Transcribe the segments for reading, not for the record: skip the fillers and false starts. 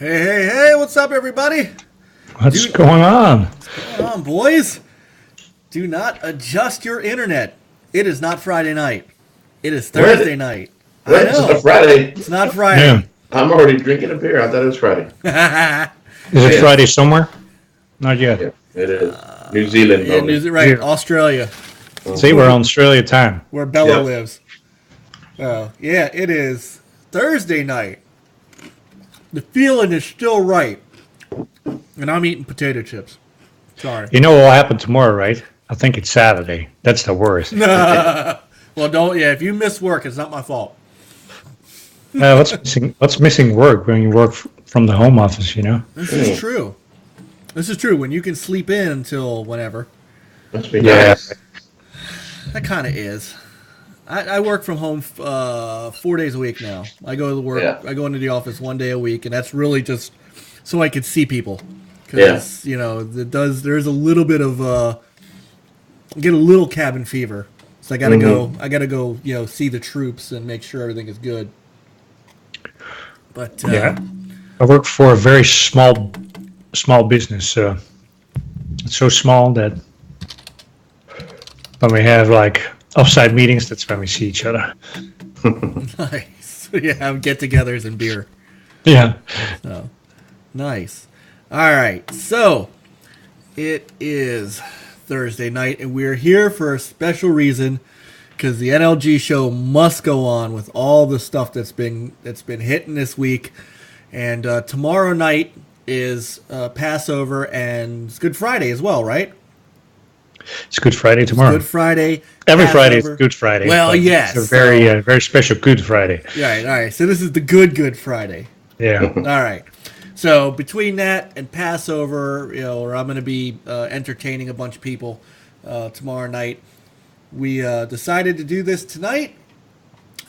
Hey, what's up, everybody? What's going on? Come on, boys. Do not adjust your internet. It is not Friday night. It is Thursday night. What? I It's know. not Friday. It's not Friday. Yeah. I'm already drinking a beer. I thought it was Friday. Is it Yeah. Friday somewhere? Not yet. Yeah, it is. New Zealand. Yeah, Probably. right, Here. Australia, See, we're on Australia time. where Bella Yep. lives. Oh, yeah, it is Thursday night. The feeling is still right. And I'm eating potato chips. Sorry. You know what will happen tomorrow, right? I think it's Saturday. That's the worst. Well, don't, yeah, if you miss work, it's not my fault. What's missing work when you work from the home office, you know? This is true. This is true. When you can sleep in until whenever. Must be Yeah. nice. That kind of is. I work from home 4 days a week now. I go to work. Yeah. I go into the office 1 day a week, and that's really just so I could see people. Because you know, there's a little bit of get a little cabin fever. So I gotta go. I gotta go. You know, see the troops and make sure everything is good. But Yeah. I work for a very small business. It's so small that when we have like offsite meetings, that's when we see each other. nice. Yeah, get-togethers and beer. Yeah. So, nice. All right. So, it is Thursday night, and we're here for a special reason because the NLG show must go on with all the stuff that's been hitting this week. And tomorrow night is Passover and it's Good Friday as well, right? It's Good Friday tomorrow. Good Friday. Every Friday is Passover. Good Friday. Well, but yes. It's a very special Good Friday. All right. So this is the Good Friday. Yeah. All right. So between that and Passover, you know, or I'm going to be entertaining a bunch of people tomorrow night. We decided to do this tonight,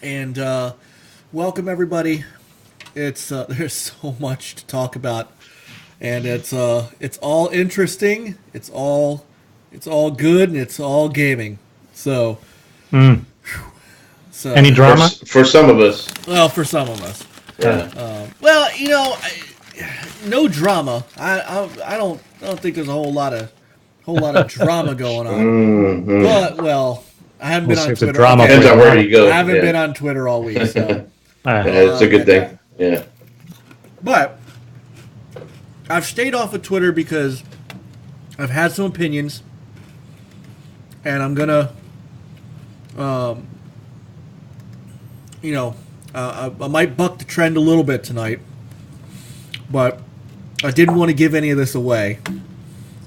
and welcome everybody. It's there's so much to talk about, and it's all interesting. It's all good, and it's all gaming. So, so Any drama? For some of us. well, for some of us. Yeah. Well, you know, no drama. I don't think there's a whole lot of drama going on. But well, I haven't been We'll on see if the Twitter. drama Depends on where you go. I haven't yeah. been on Twitter all week, so. Ah, Yeah, it's a good thing. Yeah. But I've stayed off of Twitter because I've had some opinions, and I'm gonna, you know, I might buck the trend a little bit tonight, but I didn't want to give any of this away,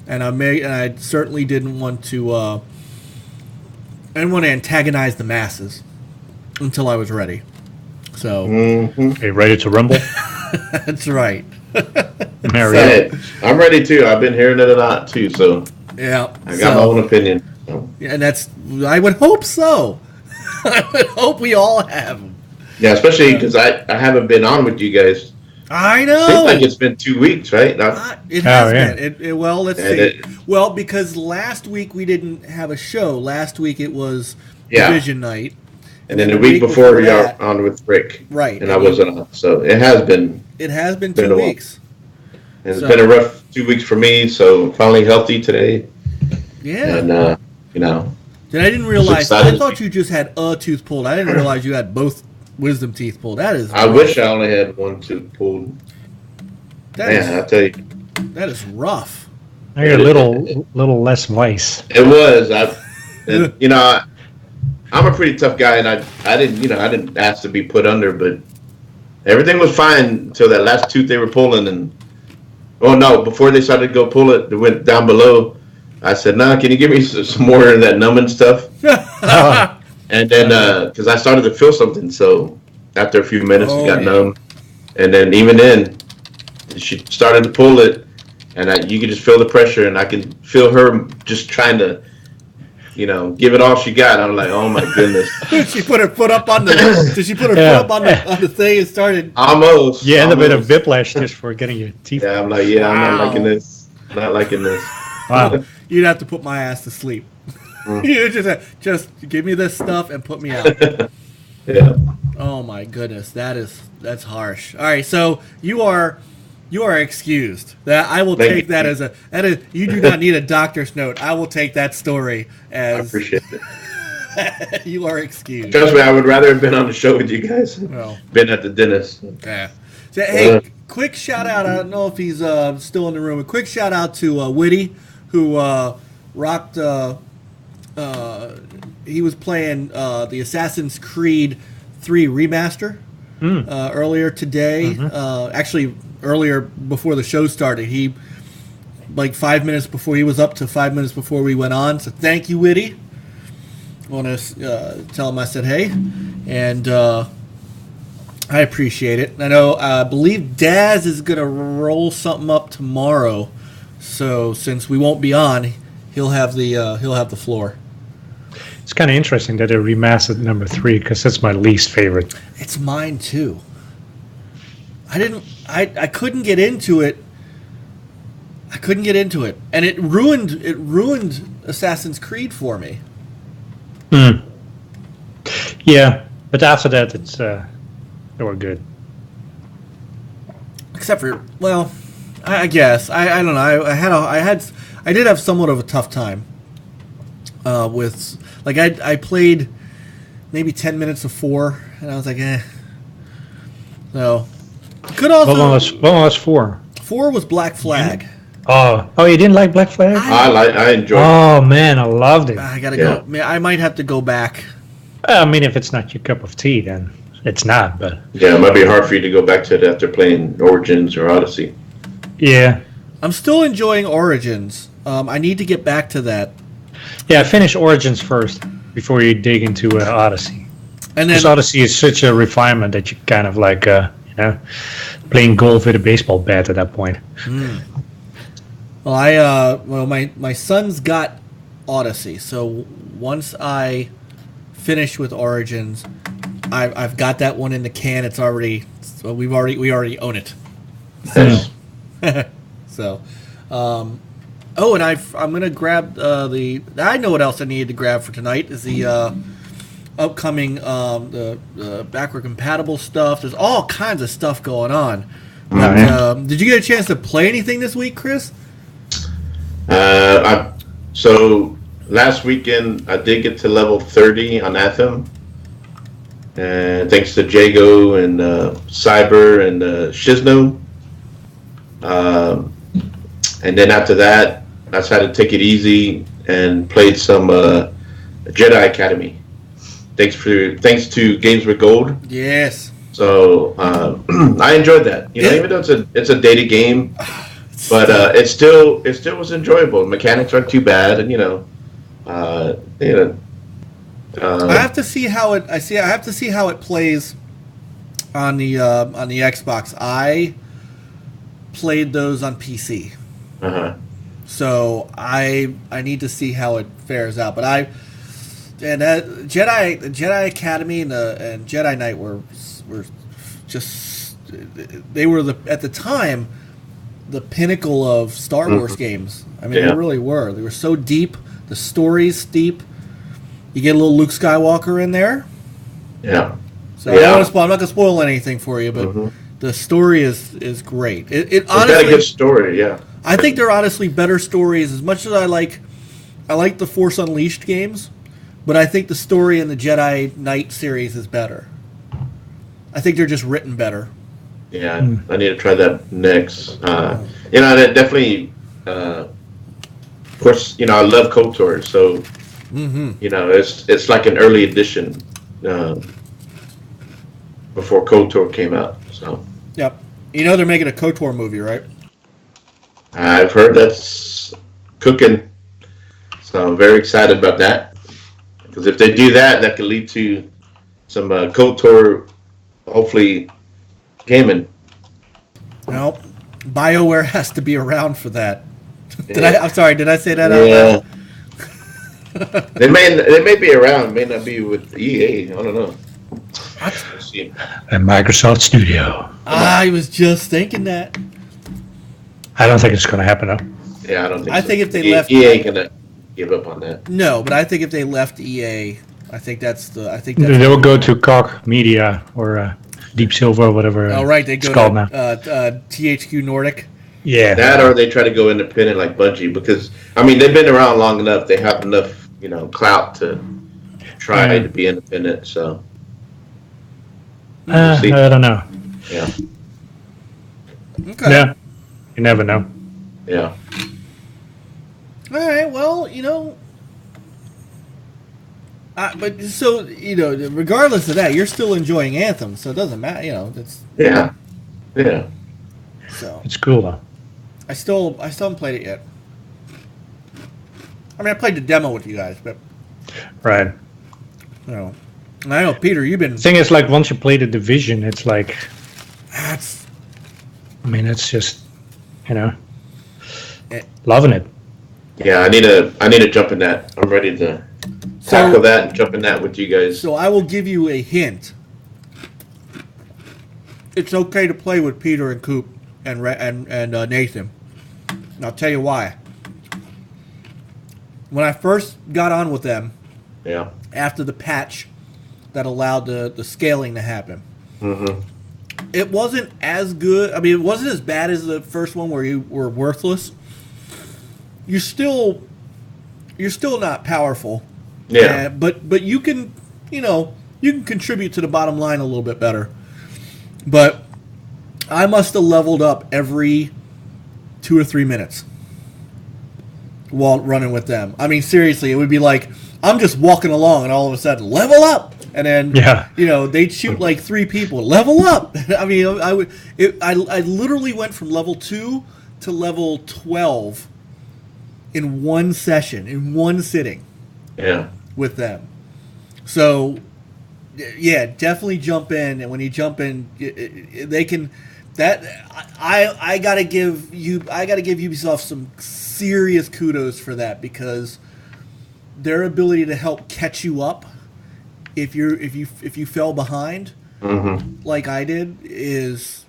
and I certainly didn't want to, I didn't want to antagonize the masses until I was ready. So okay, ready to rumble? that's right. Mary. Hey, I'm ready too. I've been hearing it a lot too, so Yeah, I got my own opinion. So, Yeah, and that's, I would hope so. I would hope we all have them. yeah, especially because I haven't been on with you guys. I know. Seems like it's been 2 weeks, right? It has Oh, yeah. been. Well, let's And see. it- Well, because last week we didn't have a show. Last week it was Yeah. Division night. And then the week before we are on with Rick. Right. And I wasn't on. So it has been. It has been Been 2 a while. weeks. It's So- been a rough 2 weeks for me, so finally healthy today. Yeah. And, you know, And I didn't realize. excited. I thought you just had a tooth pulled. I didn't realize you had both wisdom teeth pulled. That is. I rough. wish I only had one tooth pulled. That Man, I is, tell you, that is rough. I got a little less vice. it was. And, you know, I'm a pretty tough guy, and I didn't ask to be put under, but everything was fine until that last tooth they were pulling. And oh no, before they started to go pull it, they went down below. I said, "No, can you give me some more of that numbing stuff?" And then, because I started to feel something, so after a few minutes, Oh, it got yeah. numb. And then even then, she started to pull it, and you could just feel the pressure, and I can feel her just trying to, you know, give it all she got. I'm like, oh my goodness, She put her foot up on the. Did she put her Yeah. foot up on the thing and started? almost. You end up with a almost. whiplash just for getting your teeth. Yeah, I'm like, yeah, I'm Wow. not liking this. Not liking this. Wow. You'd have to put my ass to sleep. You just give me this stuff and put me out. Yeah. Oh my goodness, that's harsh. All right, so you are You are excused. That I will Thank take you. that as you do not need a doctor's note. I will take that story I as appreciate it. you are excused. Trust me, I would rather have been on the show with you guys. Well, Been at the dentist. yeah. So, hey, quick shout out. I don't know if he's still in the room. A quick shout out to Witty, who rocked. He was playing the Assassin's Creed 3 remaster earlier today. Actually, earlier before the show started. He like 5 minutes before he was up to 5 minutes before we went on. So thank you, Witty. I want to tell him I said hey, and I appreciate it. I know. I believe Daz is gonna roll something up tomorrow, so since we won't be on, he'll have the floor. It's kind of interesting that they remastered number 3 because that's my least favorite. It's mine too. I couldn't get into it. I couldn't get into it, and it ruined Assassin's Creed for me. Yeah, but after that, it's they were good. Except for, well, I guess I don't know. I did have somewhat of a tough time with, like, I played maybe 10 minutes of 4, and I was like, eh. So could also What was 4? 4 was Black Flag. Oh, you didn't like Black Flag? I enjoyed it. Oh man, I loved it. I gotta Yeah. go. I might have to go back. I mean, if it's not your cup of tea, then it's not. But Yeah, it might be hard for you to go back to it after playing Origins or Odyssey. yeah, I'm still enjoying Origins. I need to get back to that. yeah. Finish Origins first before you dig into Odyssey. And then Because Odyssey is such a refinement that you kind of like, playing golf with a baseball bat at that point. well, my son's got Odyssey, so once I finish with Origins, I've got that one in the can. It's already, so we already own it. Nice. So, and I'm gonna grab I know what else I needed to grab for tonight is the upcoming the backward compatible stuff. There's all kinds of stuff going on. But, yeah. did you get a chance to play anything this week, Chris? So last weekend I did get to level 30 on Anthem, and thanks to Jago and Cyber and Shizno. And then after that, I decided to take it easy and played some Jedi Academy. Thanks to Games with Gold. Yes. So I enjoyed that. Even though it's a dated game, but it still was enjoyable. Mechanics aren't too bad, and I have to see how it. I have to see how it plays on the Xbox. I played those on PC, so I need to see how it fares out. But Jedi Academy and Jedi Knight were just, they were at the time the pinnacle of Star Wars games. I mean, they really were. They were so deep. The story's deep. You get a little Luke Skywalker in there. Yeah. So I'm not going to spoil anything for you, but the story is great. It honestly, got a good story. Yeah. I think they're honestly better stories. As much as I like the Force Unleashed games, but I think the story in the Jedi Knight series is better. I think they're just written better. Yeah, I need to try that next. That definitely. Of course, I love KOTOR, so it's like an early edition before KOTOR came out. So. Yep. They're making a KOTOR movie, right? I've heard that's cooking, so I'm very excited about that. Because if they do that, that could lead to some KOTOR, hopefully, gaming. Well, BioWare has to be around for that. I'm sorry. Did I say that out loud? They may be around. May not be with EA. I don't know. We'll see. And Microsoft Studio. I was just thinking that. I don't think it's going to happen though. Yeah, I don't think. I so. think if they left EA ain't gonna give up on that. No, but I think if they left EA, I think They will go to Koch Media or Deep Silver, whatever. Oh, right. They go it's called to now. THQ Nordic. Yeah. That or they try to go independent like Bungie because I mean they've been around long enough. They have enough clout to try to be independent. So we'll see. I don't know. Yeah, Okay. Yeah. You never know. yeah. All right. Well, but so regardless of that, you're still enjoying Anthem, so it doesn't matter. That's Yeah. so. It's cool though. I still haven't played it yet. I mean, I played the demo with you guys, but Right. and I know Peter, you've been. The thing is, like, once you play the Division, it's like, That's I mean, it's just, you know, Eh. loving it. Yeah, I need to jump in that. I'm ready to tackle that and jump in that with you guys. so. I will give you a hint. It's okay to play with Peter and Coop and Nathan. And I'll tell you why. When I first got on with them, Yeah. after the patch that allowed the scaling to happen, Mm-hmm. it wasn't as good. I mean, it wasn't as bad as the first one where you were worthless. You're still not powerful. Yeah. But you can contribute to the bottom line a little bit better. But I must have leveled up every 2 or 3 minutes while running with them. I mean, seriously, it would be like I'm just walking along and all of a sudden level up. And then, Yeah. they'd shoot like 3 people. Level up. I mean, I literally went from level 2 to level 12 in one session, in one sitting Yeah. with them. So, yeah, definitely jump in. And when you jump in, they can. I gotta give Ubisoft some serious kudos for that because their ability to help catch you up if you fell behind, Mm-hmm. like I did, is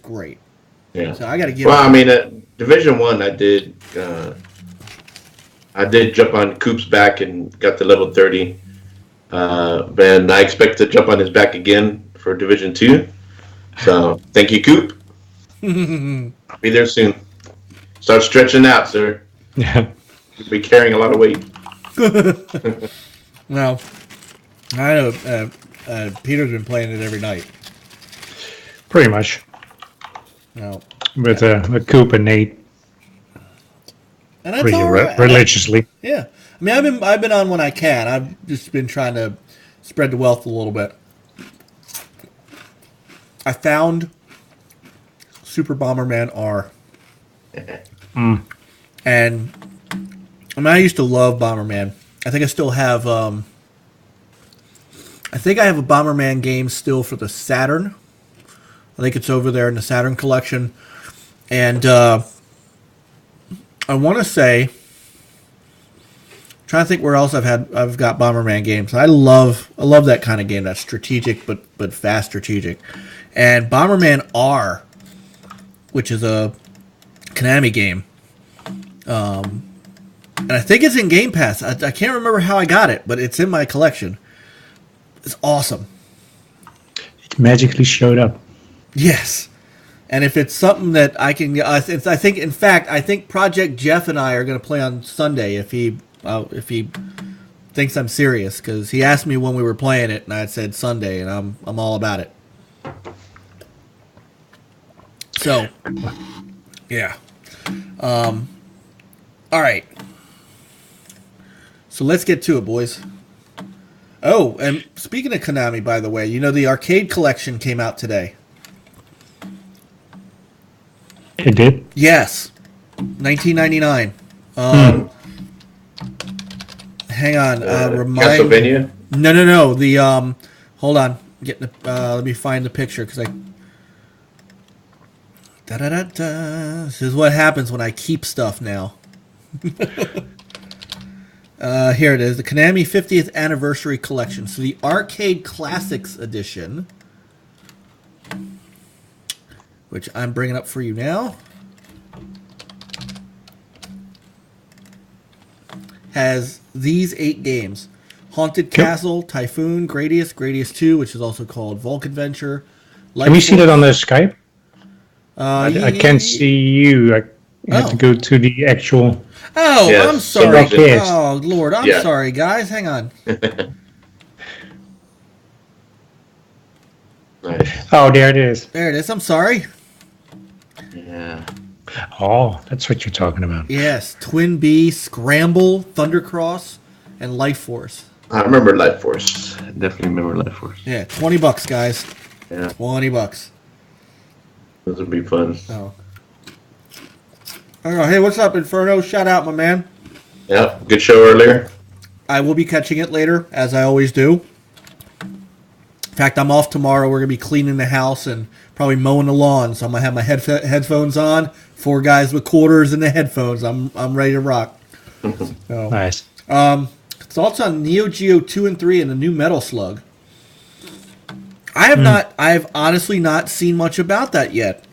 great. Yeah. So I got to give. Well, I mean, Division 1, I did jump on Coop's back and got to level 30. And I expect to jump on his back again for Division 2. So, thank you, Coop. I'll be there soon. Start stretching out, sir. Yeah. You'll be carrying a lot of weight. Well, I know Peter's been playing it every night. Pretty much. No, With Coop and Nate and that's pretty all right. religiously. Yeah, I mean, I've been on when I can. I've just been trying to spread the wealth a little bit. I found Super Bomberman R. And I mean, I used to love Bomberman. I think I still have. I think I have a Bomberman game still for the Saturn. I think it's over there in the Saturn collection, and I want to say. Trying to think where else I've got Bomberman games. I love that kind of game. That's strategic, but fast strategic. And Bomberman R, which is a Konami game. And I think it's in Game Pass. I can't remember how I got it, but it's in my collection. It's awesome. It magically showed up. Yes. And if it's something that I can, I think Project Jeff and I are going to play on Sunday if he thinks I'm serious, because he asked me when we were playing it, and I said Sunday, and I'm all about it. So, yeah. All right. So let's get to it, boys. Oh, and speaking of Konami, by the way, the arcade collection came out today. It did? Yes, 1999. Hang on. Castlevania? No. The hold on. Let me find the picture because I. This is what happens when I keep stuff now. Here it is, the Konami 50th Anniversary Collection. So the Arcade Classics Edition, which I'm bringing up for you now, has these 8 games: Haunted Castle, Typhoon, Gradius, Gradius 2, which is also called Volk Adventure, Can we see that on the Skype? I can't see. see you. I have to Oh. go to the actual. Oh, Yes, I'm some sorry. reason- Oh, Lord, I'm Yeah. sorry, guys. Hang on. Nice. Oh, there it is. There it is. I'm sorry. Yeah. Oh, that's what you're talking about. Yes, Twin Bee, Scramble, Thundercross, and Life Force. I remember Life Force. I definitely remember Life Force. Yeah, $20, guys. Yeah, $20. those would be fun. Oh. Oh, hey, what's up, Inferno? Shout out, my man. Yeah, good show earlier. I will be catching it later, as I always do. In fact, I'm off tomorrow. We're going to be cleaning the house and probably mowing the lawn. So I'm going to have my headphones on. 4 guys with quarters and the headphones. I'm ready to rock. So, Nice. thoughts on Neo Geo 2 and 3 and the new Metal Slug? I've honestly not seen much about that yet.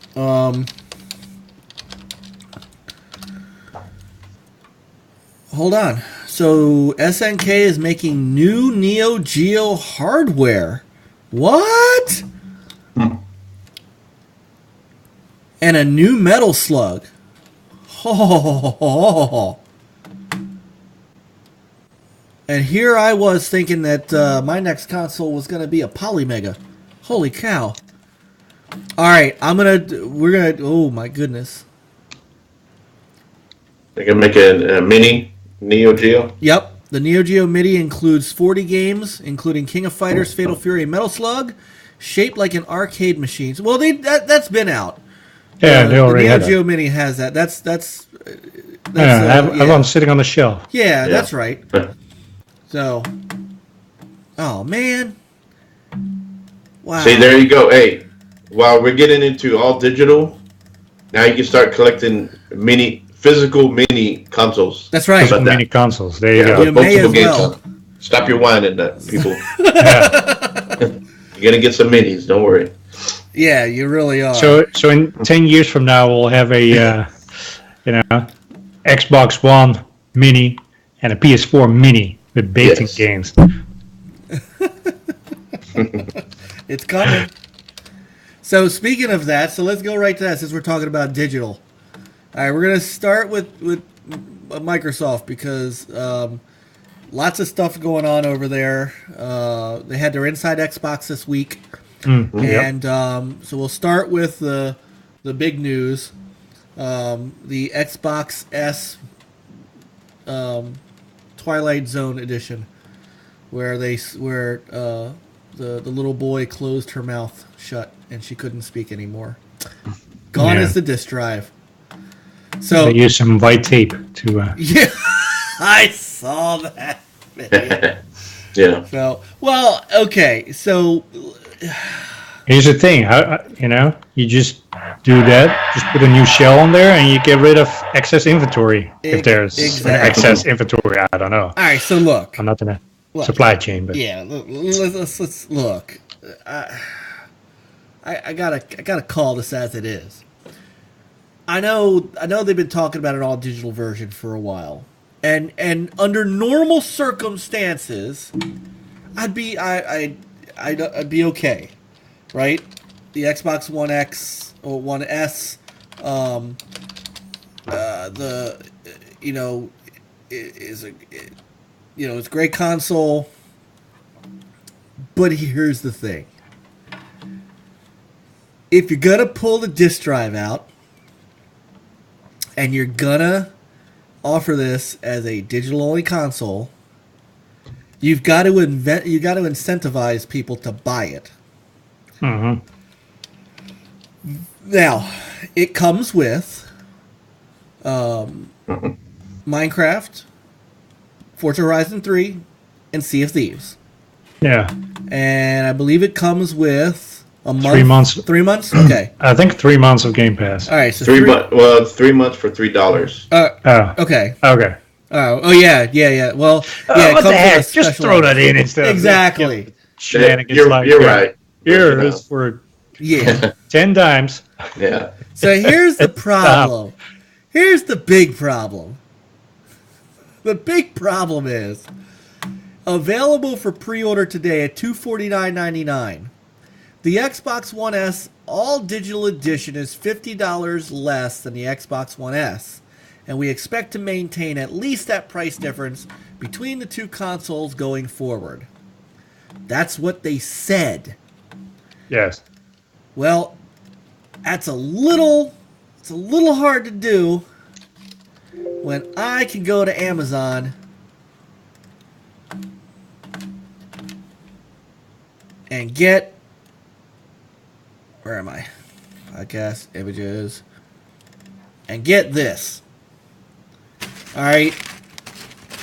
Hold on. So SNK is making new Neo Geo hardware. What? And a new Metal Slug. Oh. And here I was thinking that my next console was going to be a Polymega. Holy cow. All right, we're going to, oh my goodness. They can make a mini Neo Geo. Yep, the Neo Geo MIDI includes 40 games, including King of Fighters, Fatal Fury, and Metal Slug, shaped like an arcade machine. Well, that's been out. Yeah, they already the had Neo it. Geo MIDI has that. That's Yeah, I have one sitting on the shelf. Yeah, that's right. So, oh man, wow. See, there you go. Hey, while we're getting into all digital, now you can start collecting physical mini consoles. That's right. How about Mini consoles. There you Yeah, go. You with may multiple as games well. on. Stop your whining, people. Yeah. You're gonna get some minis. Don't worry. Yeah, you really are. So in 10 years from now, we'll have a Xbox One Mini and a PS4 Mini with baiting Yes. games. It's coming. So speaking of that, so let's go right to that since we're talking about digital. All right, we're gonna start with Microsoft because lots of stuff going on over there. They had their Inside Xbox this week, Yep. and so we'll start with the big news. The Xbox S Twilight Zone edition, where the little boy closed her mouth shut and she couldn't speak anymore. Gone Yeah. is the disk drive. So They use some white tape to. yeah, I saw that video. Yeah. So well, okay. So Here's the thing, you just do that, just put a new shell on there, and you get rid of excess inventory. If there's Exactly. excess inventory, I don't know. all right. So look. I'm not in a Look. supply chain, but Yeah, let's look. I gotta call this as it is. I know they've been talking about an all digital version for a while, and under normal circumstances, I'd be okay, right? The Xbox One X or One S, is it's a great console. But here's the thing. If you're going to pull the disc drive out and you're going to offer this as a digital-only console, you've got to incentivize people to buy it. Mhm. Now, it comes with Minecraft, Forza Horizon 3, and Sea of Thieves. yeah, And I believe it comes with a month. 3 months. 3 months? Okay. I think 3 months of Game Pass. All right. So 3 months. Well, 3 months for $3. Oh, Okay. okay. Oh yeah. Well, yeah. it What comes the with a heck? Just special throw offer. that in instead. Exactly. Shenanigans You're like right. Here is for Yeah. 10 times. Yeah. So here's the problem. Here's the big problem. The big problem is available for pre-order today at $249.99. The Xbox One S All Digital Edition is $50 less than the Xbox One S, and we expect to maintain at least that price difference between the two consoles going forward. That's what they said. Yes. Well, it's a little hard to do when I can go to Amazon and get, where am I? Podcast, images, and get this. Alright.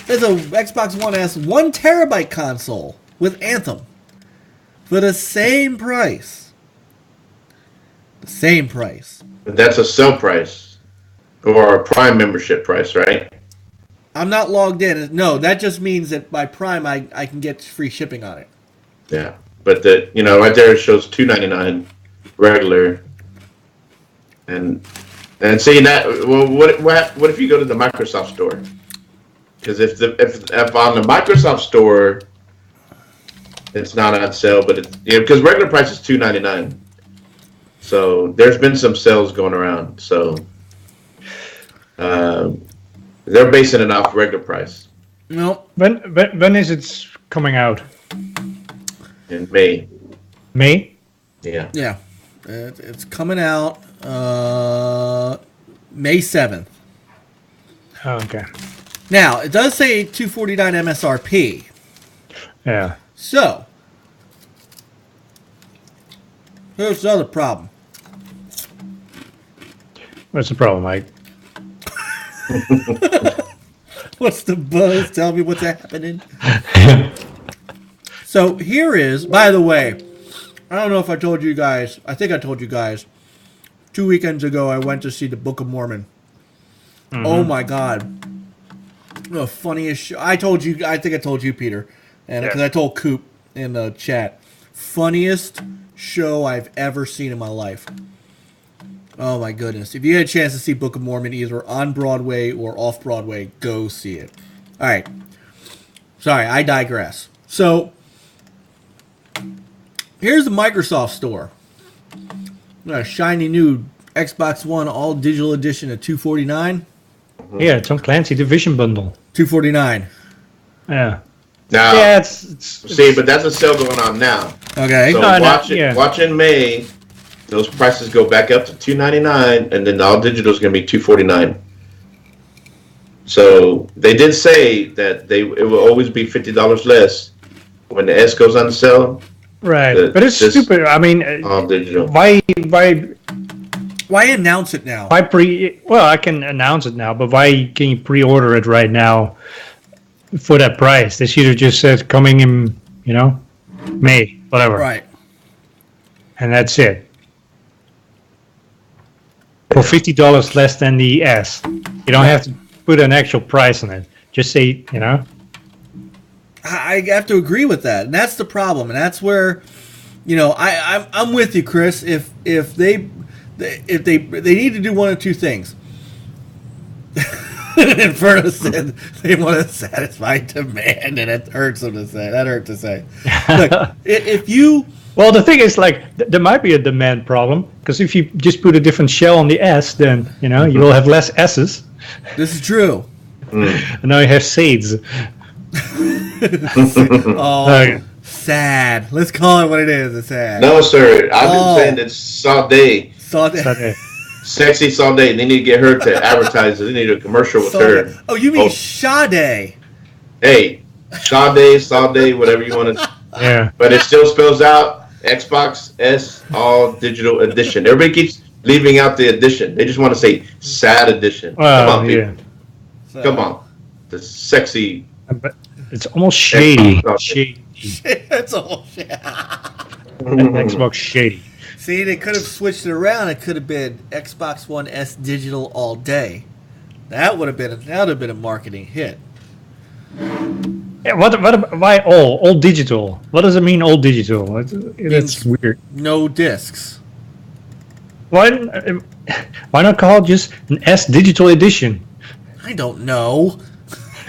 There's a Xbox One S 1 terabyte console with Anthem for the same price. The same price. But that's a sell price or a Prime membership price, right? I'm not logged in. No, that just means that by Prime I can get free shipping on it. Yeah, but right there it shows $299 regular, and seeing that. Well, what if you go to the Microsoft store? Because if on the Microsoft store it's not on sale, but because regular price is $299. So there's been some sales going around. So they're basing it off regular price. Nope. When is it coming out? In May. May? Yeah. Yeah. It's coming out May 7th. Oh, okay. Now, it does say $249 MSRP. Yeah. So, here's the other problem. What's the problem, Mike? What's the buzz? Tell me what's happening. So here is, by the way, I don't know if I told you guys. I think I told you guys. 2 weekends ago, I went to see the Book of Mormon. Mm-hmm. Oh my God. The funniest show. I think I told you, Peter. And because I told Coop in the chat. Funniest show I've ever seen in my life. Oh my goodness. If you had a chance to see Book of Mormon either on Broadway or off Broadway, go see it. Alright. Sorry, I digress. So, here's the Microsoft store. A shiny new Xbox One All Digital Edition at $249. Yeah, Tom Clancy Division Bundle. $249. Yeah. Now, yeah, but that's a sale going on now. Okay. So watch in May. Those prices go back up to $299, and then the all digital is going to be $249. So they did say that it will always be $50 less when the S goes on sale. Right, but it's stupid. I mean, all digital. Why announce it now? Well, I can announce it now, but why can you pre-order it right now for that price? They should have just said coming in, May, whatever. Right. And that's it. For $50 less than the S. You don't have to put an actual price on it. Just say, I have to agree with that, and that's the problem, and that's where, I'm with you, Chris. If they need to do one of two things. Inferno said they want to satisfy demand, and it hurts them to say. That hurt to say. Look, if you. Well, the thing is, there might be a demand problem, because if you just put a different shell on the S, then, you will have less S's. This is true. And now you have Sades. Sad. Let's call it what it is. It's sad. No, sir. I've been saying it's Sade. Sexy Sade. They need to get her to advertise it. They need a commercial with her. Oh, you mean Sade? Hey, Sade, whatever you want to. Yeah. But it still spells out Xbox S All Digital Edition. Everybody keeps leaving out the edition. They just want to say sad edition. Well, come on, people. Come on. The sexy. It's almost shady. Shady. It's almost shady. Xbox shady. See, they could have switched it around. It could have been Xbox One S Digital all day. That would have been a marketing hit. Yeah, why all digital? What does it mean all digital? That's weird. No discs. Why not call it just an S Digital Edition? I don't know.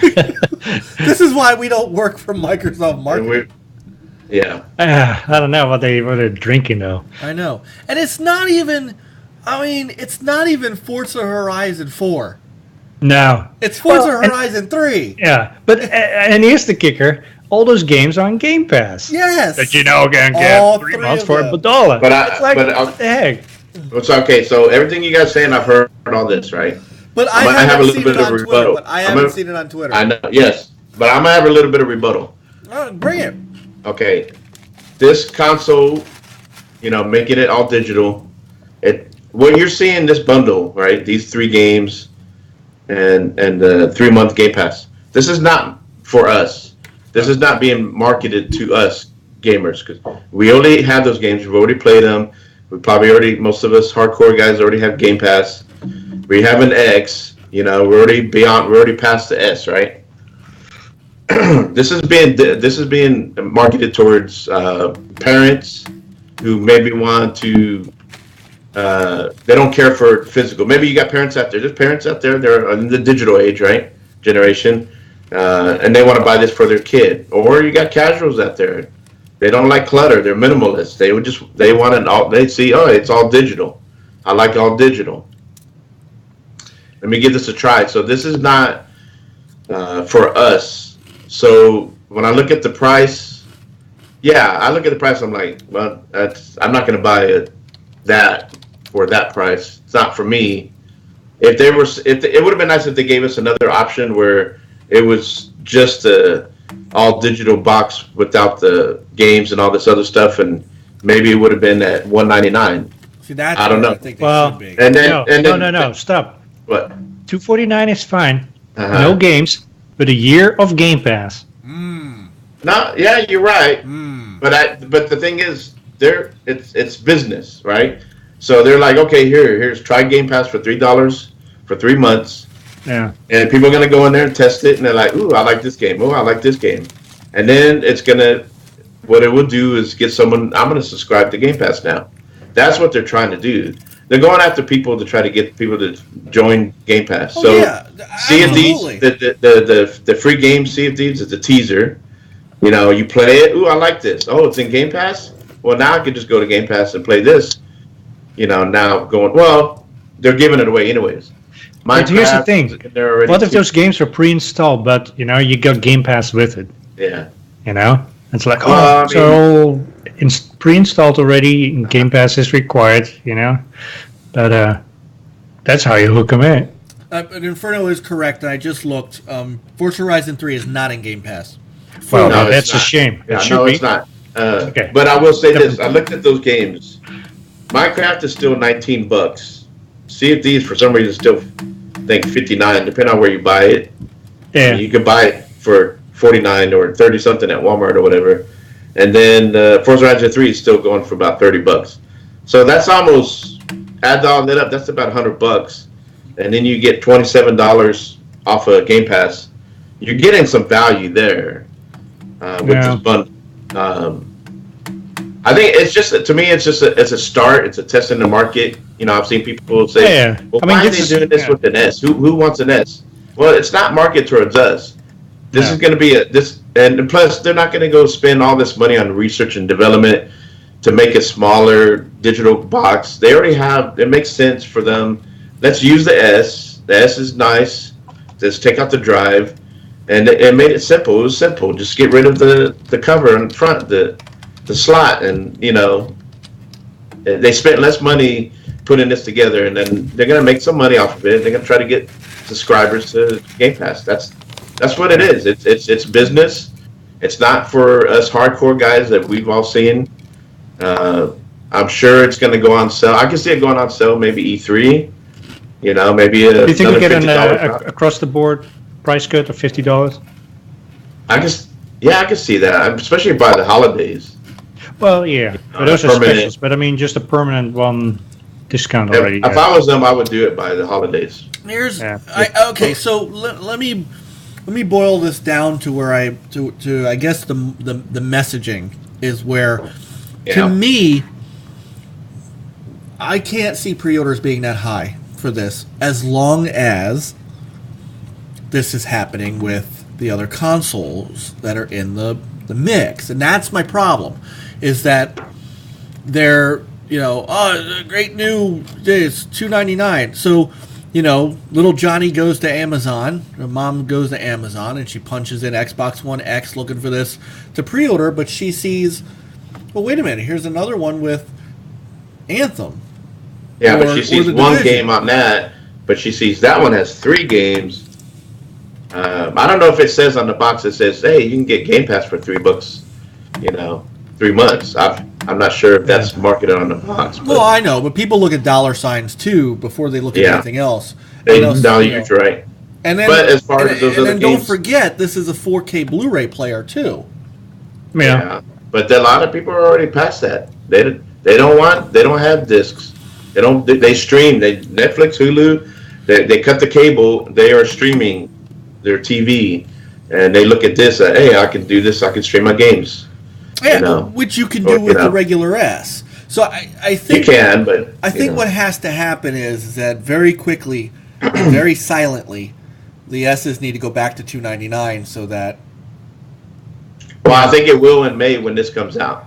This is why we don't work for Microsoft marketing. Yeah. I don't know what they're drinking though. I know. And it's not even, I mean, it's not even Forza Horizon 4. No. It's Forza Well, and- Horizon 3. Yeah, but and here's the kicker: all those games are on Game Pass. Yes. That can All get 3 three months of for them. $1. But It's like, but what the heck? it's okay. So everything you guys saying, I've heard all this, right? But I I have a haven't little seen bit it of on Twitter. rebuttal. But I I'm haven't gonna- seen it on Twitter. I know. Yes, but I'm gonna have a little bit of rebuttal. Oh, bring it. Okay, this console, making it all digital. What you're seeing this bundle, right? These 3 games, and the 3-month Game Pass. This is not for us. This is not being marketed to us gamers because we already have those games. We've already played them. We probably most of us hardcore guys already have Game Pass. We have an X. We're already past the S, right? This is being marketed towards parents who maybe want to. They don't care for physical. Maybe you got parents out there. There's parents out there. They're in the digital age, right? Generation, and they want to buy this for their kid. Or you got casuals out there. They don't like clutter. They're minimalists. They want it all. They see, oh, it's all digital. I like all digital. Let me give this a try. So this is not for us. So when I look at the price, I look at the price. I'm like, well, I'm not going to buy that for that price. It's not for me. It would have been nice if they gave us another option where it was just a all digital box without the games and all this other stuff, and maybe it would have been at $199. See, that's I don't where know. I think they Well, should be. And then No, stop. What? $249 is fine. Uh-huh. No games, but a year of Game Pass. No, yeah, you're right. But the thing is, it's business, right? So they're like, okay, here's try Game Pass for $3 for 3 months, Yeah. and people are gonna go in there and test it, and they're like, ooh, I like this game. Oh, I like this game, and then what it will do is get someone. I'm gonna subscribe to Game Pass now. That's what they're trying to do. They're going after people to try to get people to join Game Pass. Oh, So yeah, Sea of Thieves, absolutely. the free game Sea of Thieves is a teaser. You play it. Ooh, I like this. Oh, it's in Game Pass. Well, now I could just go to Game Pass and play this. Now they're giving it away anyways. But here's the thing. They're already What if those games are pre-installed, but you got Game Pass with it? Yeah. It's like, Well, pre-installed already. And Game Pass is required. But that's how you hook them in. But Inferno is correct. I just looked. Forza Horizon 3 is not in Game Pass. Well, No, that's it's a shame. Yeah, It should no, be. it's not. Okay. But I will say this: I looked at those games. Minecraft is still $19. Sea of Thieves, for some reason, still I think $59, depending on where you buy it. Yeah. You could buy it for $49 or 30 something at Walmart or whatever, and then Forza Horizon 3 is still going for about $30. So that's almost add all that up. That's about $100, and then you get $27 off of Game Pass. You're getting some value there with this bundle. I think it's just it's a start. It's a test in the market. I've seen people say, Yeah. "Well, I mean, why are this they is- doing this yeah. with an S? Who wants an S?" Well, it's not marketed towards us. This No. is going to be and plus they're not going to go spend all this money on research and development to make a smaller digital box. They already have. It makes sense for them. Let's use the S. The S is nice. Just take out the drive, and it made it simple. It was simple. Just get rid of the cover in front, the slot, and they spent less money putting this together, and then they're gonna make some money off of it. They're gonna try to get subscribers to Game Pass. That's what it is. It's business. It's not for us hardcore guys that we've all seen. I'm sure it's gonna go on sale. I can see it going on sale maybe E3. Maybe Do you think we another get an $50 across the board price cut of $50? I can see that, especially by the holidays. Well, yeah, but those are permanent. specials. But I mean, just a permanent one discount If, already. if I was them, I would do it by the holidays. Here's Yeah. okay. So let me boil this down to where I guess the messaging is where Yeah. to me I can't see pre-orders being that high for this as long as this is happening with the other consoles that are in the the mix, and that's my problem. Is that they're great new it's $2.99. So little Johnny goes to Amazon. Her mom goes to Amazon and she punches in Xbox One X looking for this to pre-order, but she sees, well, wait a minute, here's another one with Anthem. Yeah, but she sees one game on that, but she sees that one has 3 games. I don't know if it says on the box, it says, hey, you can get Game Pass for $3, 3 months. I'm not sure if that's marketed on the box. Well, I know, but people look at dollar signs too before they look at anything else. You're right. And then, but as far as those other games, don't forget, this is a 4K Blu-ray player too. Yeah. But a lot of people are already past that. They don't have discs. They stream. Netflix, Hulu, they cut the cable. They are streaming their TV, and they look at this. Hey, I can do this. I can stream my games. Yeah, which you can do with the regular S. So I think you can, but I think what has to happen is that very quickly and very silently, the S's need to go back to $2.99 so that. Well, I think it will in May when this comes out,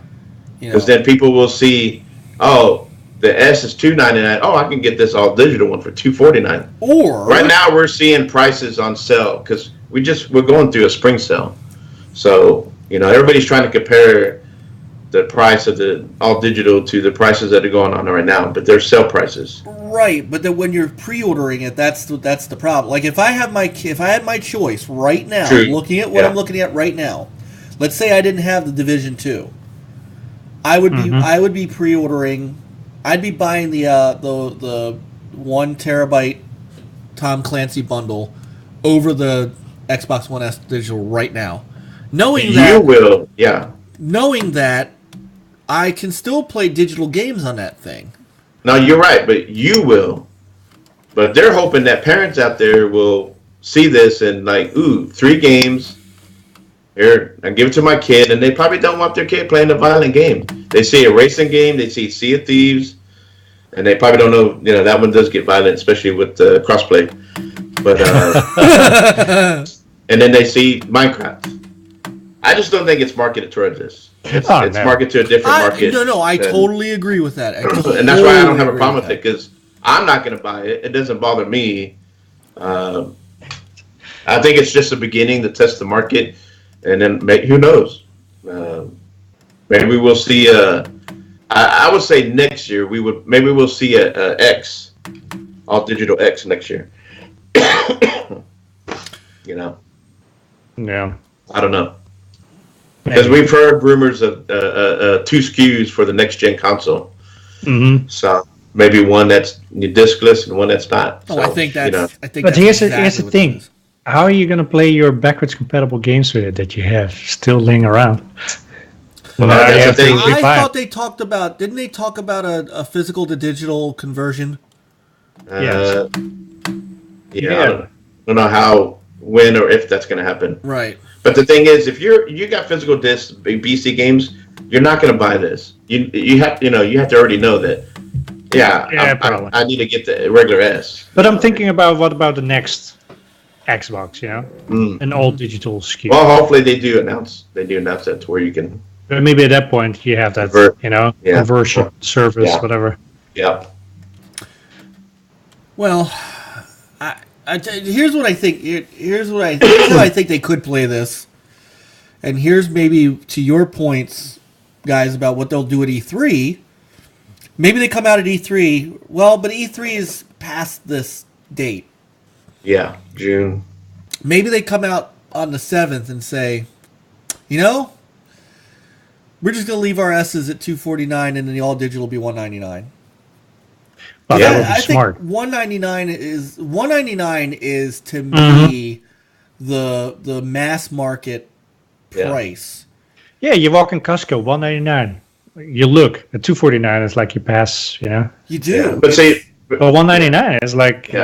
because then people will see, oh, the S is $2.99. Oh, I can get this all digital one for $2.49. Or right now we're seeing prices on sale because we're going through a spring sale, so everybody's trying to compare the price of the all digital to the prices that are going on right now, but they're sale prices. Right, but then when you're pre-ordering it, that's the problem. Like if I had my choice right now, looking at what I'm looking at right now, let's say I didn't have the Division 2, I would be pre-ordering. I'd be buying the 1 terabyte Tom Clancy bundle over the Xbox One S digital right now, knowing that I can still play digital games on that thing. No, you're right, but you will. But they're hoping that parents out there will see this and like, ooh, 3 games. Here, I give it to my kid, and they probably don't want their kid playing a violent game. They see a racing game, they see Sea of Thieves, and they probably don't know, that one does get violent, especially with crossplay. But and then they see Minecraft. I just don't think it's marketed towards this. It's marketed to a different market. No, I totally agree with that. And that's why I don't have a problem with it, because I'm not going to buy it. It doesn't bother me. I think it's just a beginning to test the market. And then who knows? Maybe we'll see. I would say next year we'll see a X, all digital X next year. Yeah. I don't know, because we've heard rumors of 2 SKUs for the next gen console. Mm-hmm. So maybe one that's discless and one that's not. Oh, so, I think that's. But here's the thing. How are you going to play your backwards compatible games with it that you have still laying around? Well, I thought they talked about. Didn't they talk about a physical to digital conversion? Yes. Yeah. I don't know when, or if that's going to happen. Right. But the thing is, if you got physical discs, BC games, you're not going to buy this. You have to already know that. Yeah. I need to get the regular S. But I'm thinking about what about the next Xbox, an all digital SKU. Well, hopefully they do announce that to where you can. But maybe at that point you have that, conversion service, whatever. Yeah. Well, here's what I think. Here's how I think they could play this, and here's maybe to your points, guys, about what they'll do at E3. Maybe they come out at E3. Well, but E3 is past this date. Yeah, June. Maybe they come out on the 7th and say, we're just going to leave our S's at $249 and then the all digital will be $199. Well, that would be smart. Think $199 is to me the mass market price. Yeah, you walk in Costco, $199. You look at $249 is like you pass, You do. Yeah. But see, well, $199 is like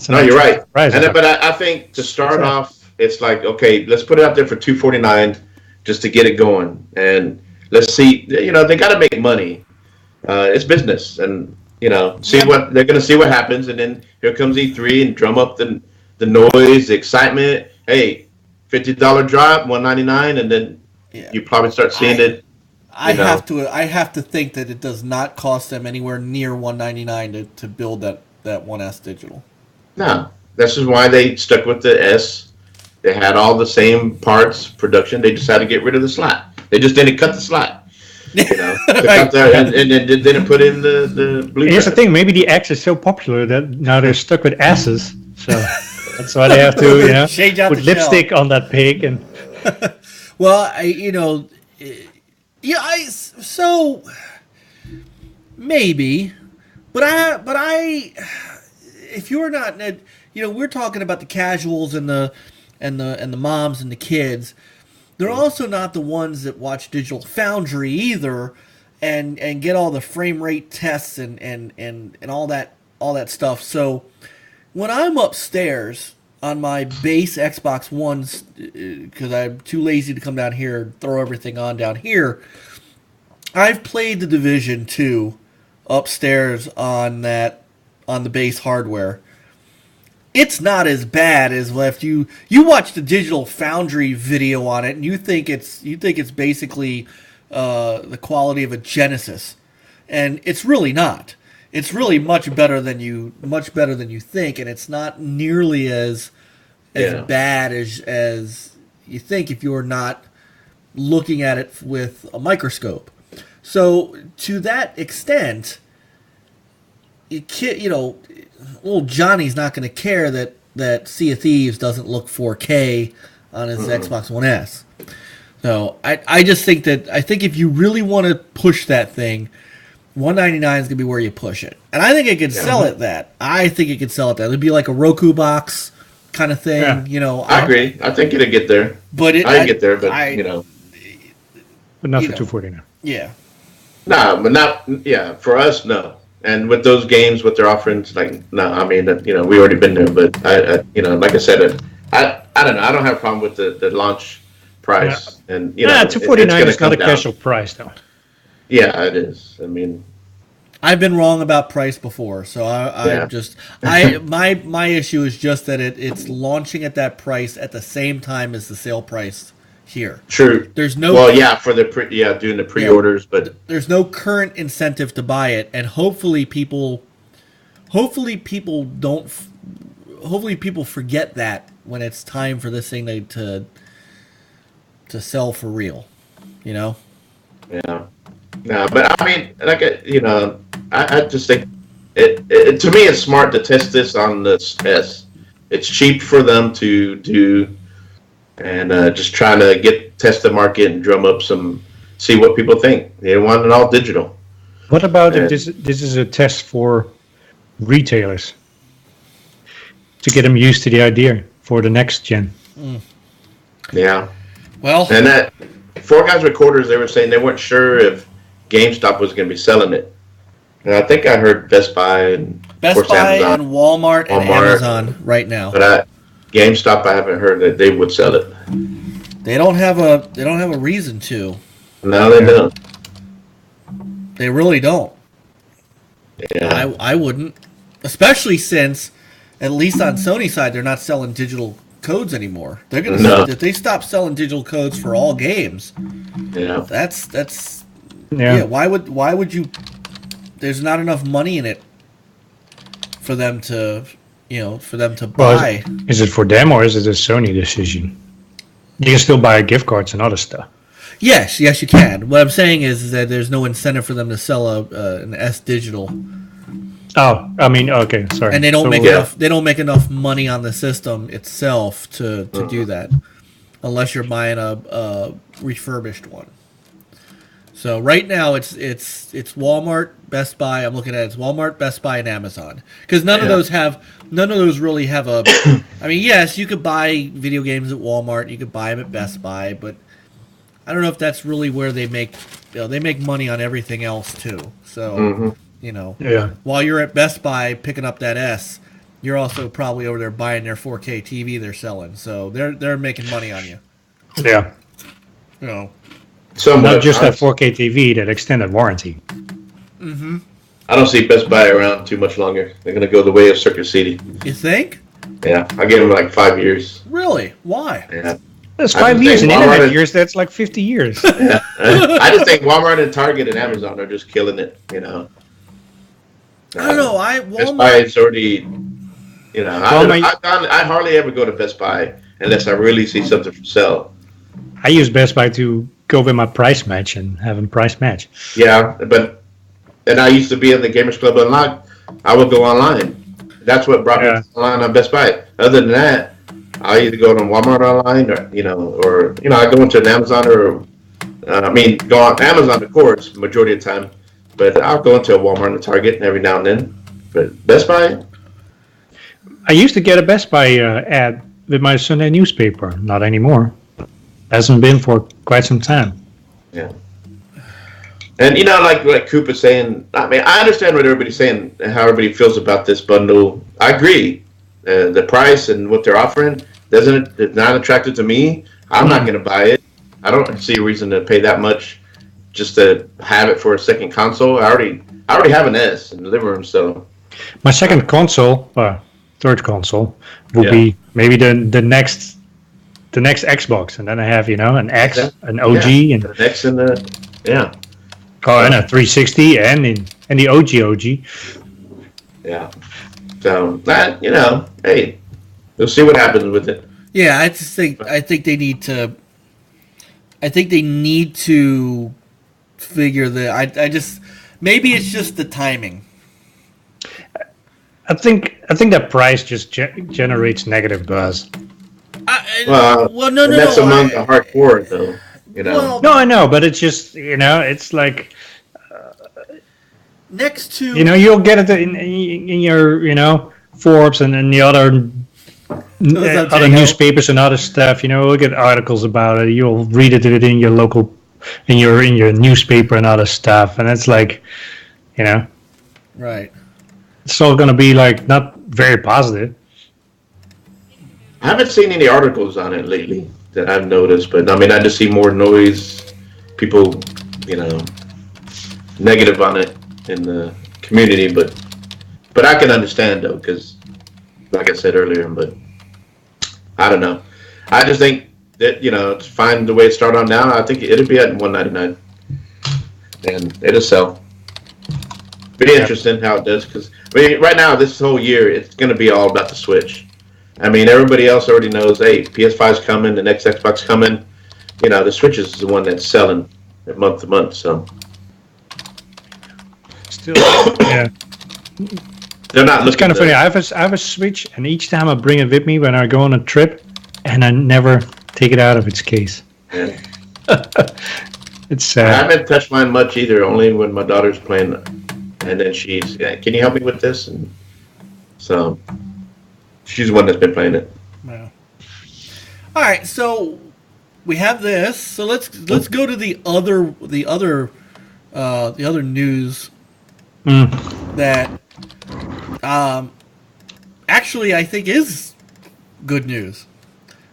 no, you're right. But I think to start off, it's like, okay, let's put it out there for $249 just to get it going, and let's see. They got to make money. It's business, and see what they're going to see what happens, and then here comes E3 and drum up the noise, the excitement. Hey, $50 drop, $199, and then Yeah. you probably start seeing it. I know. have to think that it does not cost them anywhere near $199 to build that 1S digital. No, this is why they stuck with the S. They had all the same parts, production. They just had to get rid of the slot. They just didn't cut the slot. You know, to cut the, and then didn't put in the blue. Here's the thing: maybe the X is so popular that now they're stuck with S's. So that's why they have to, Change out put the lipstick on that pig. And Well, so maybe, but I, if you're not, we're talking about the casuals and the moms and the kids. They're also not the ones that watch Digital Foundry either, and get all the frame rate tests and all that stuff. So when I'm upstairs on my base Xbox Ones, because I'm too lazy to come down here and throw everything on down here, I've played The Division 2 upstairs on the base hardware. It's not as bad as if you watch the Digital Foundry video on it and you think it's basically the quality of a Genesis, and it's really not. It's really much better than you think, and it's not nearly as bad as you think if you're not looking at it with a microscope. So to that extent, old Johnny's not going to care that Sea of Thieves doesn't look 4K on his Xbox One S. So I just think if you really want to push that thing, $199 is going to be where you push it. And I think it could sell at that. I think it could sell at that. It'd be like a Roku box kind of thing. Yeah. I agree. I think it'd get there. But I'd get there, but but not for $249. Yeah. No, but not for us, no. And with those games, with their offerings, no. I mean, we already been there. But like I said, I don't know. I don't have a problem with the launch price. Yeah. And $249 is not a casual price, though. Yeah, it is. I mean, I've been wrong about price before, so my issue is just that it's launching at that price at the same time as the sale price here. True. There's no for the doing the pre-orders, but there's no current incentive to buy it, and hopefully people forget that when it's time for this thing to sell for real, Yeah. No, but I mean, I just think it to me it's smart to test this on this S. It's cheap for them to do, and just trying to test the market and drum up see what people think. They want it all digital. What about if this is a test for retailers to get them used to the idea for the next gen? Yeah. Well, and that Four Guys Recorders, they were saying they weren't sure if GameStop was going to be selling it. And I think I heard Best Buy and Amazon, and Walmart and Amazon right now. But GameStop, I haven't heard that they would sell it. They don't have a reason to. No, they don't. They really don't. Yeah. I wouldn't, especially since, at least on Sony's side, they're not selling digital codes anymore. They're gonna if they stop selling digital codes for all games. Yeah. That's Yeah. Why would you? There's not enough money in it for them to buy. Is it for them or is it a Sony decision? You can still buy gift cards and other stuff. Yes, you can. What I'm saying is that there's no incentive for them to sell an S digital. Oh, I mean, okay, sorry. And they don't make enough. They don't make enough money on the system itself to do that, unless you're buying a refurbished one. So right now it's Walmart, Best Buy. I'm looking at it's Walmart, Best Buy, and Amazon, because none of those really have a. I mean, yes, you could buy video games at Walmart, you could buy them at Best Buy, but I don't know if that's really where they make. They make money on everything else too. So while you're at Best Buy picking up that S, you're also probably over there buying their 4K TV they're selling. So they're making money on you. Yeah. So not just that 4K TV, that extended warranty. Mm-hmm. I don't see Best Buy around too much longer. They're going to go the way of Circuit City. You think? Yeah, I give them 5 years. Really? Why? Yeah. That's I 5 just years. In think internet Walmart- years, that's like 50 years. I just think Walmart and Target and Amazon are just killing it. I don't know. Best Buy is already. Well, I hardly ever go to Best Buy unless I really see something for sale. I use Best Buy to go with my price match and have a price match. Yeah, and I used to be in the Gamers Club Unlocked. I would go online. That's what brought me online on Best Buy. Other than that, I either go to Walmart online or I go into an Amazon go on Amazon of course, majority of the time. But I'll go into a Walmart and a Target every now and then. But Best Buy, I used to get a Best Buy ad with my Sunday newspaper. Not anymore. Hasn't been for quite some time. yeah. And like Coop is saying, I mean, I understand what everybody's saying and how everybody feels about this bundle. I agree. The price and what they're offering it's not attractive to me. I'm not going to buy it. I don't see a reason to pay that much just to have it for a second console. I already have an S in the living room, so My second console, third console, will be maybe the next Xbox, and then I have an X, an OG, and the next and and a 360, and the OG. yeah. So that hey, we'll see what happens with it. Yeah, I think they need to. I think they need to figure maybe it's just the timing. I think that price just generates negative buzz. No. That's among the hardcore, though. Well, No, I know, but it's just it's like next to you'll get it in your Forbes and in the other newspapers and other stuff. You'll get articles about it. You'll read it in your local, in your newspaper and other stuff, and it's like, right. it's all going to be like not very positive. I haven't seen any articles on it lately that I've noticed, but I mean, I just see more noise, people, negative on it in the community, but I can understand though, because like I said earlier, but I don't know. I just think that it's fine the way it started on now. I think it'll be at $199, and it'll sell. Pretty interesting how it does, because right now this whole year it's going to be all about the Switch. I mean, everybody else already knows. Hey, PS5's coming, the next Xbox coming. The Switch is the one that's selling month to month. So Still, yeah. They're not. It's kind of funny. I have a Switch, and each time I bring it with me when I go on a trip, and I never take it out of its case. Yeah. It's I haven't touched mine much either. Only when my daughter's playing, and then she's, can you help me with this? And so she's the one that's been playing it. Yeah. All right, so we have this. So let's go to the other news that actually I think is good news.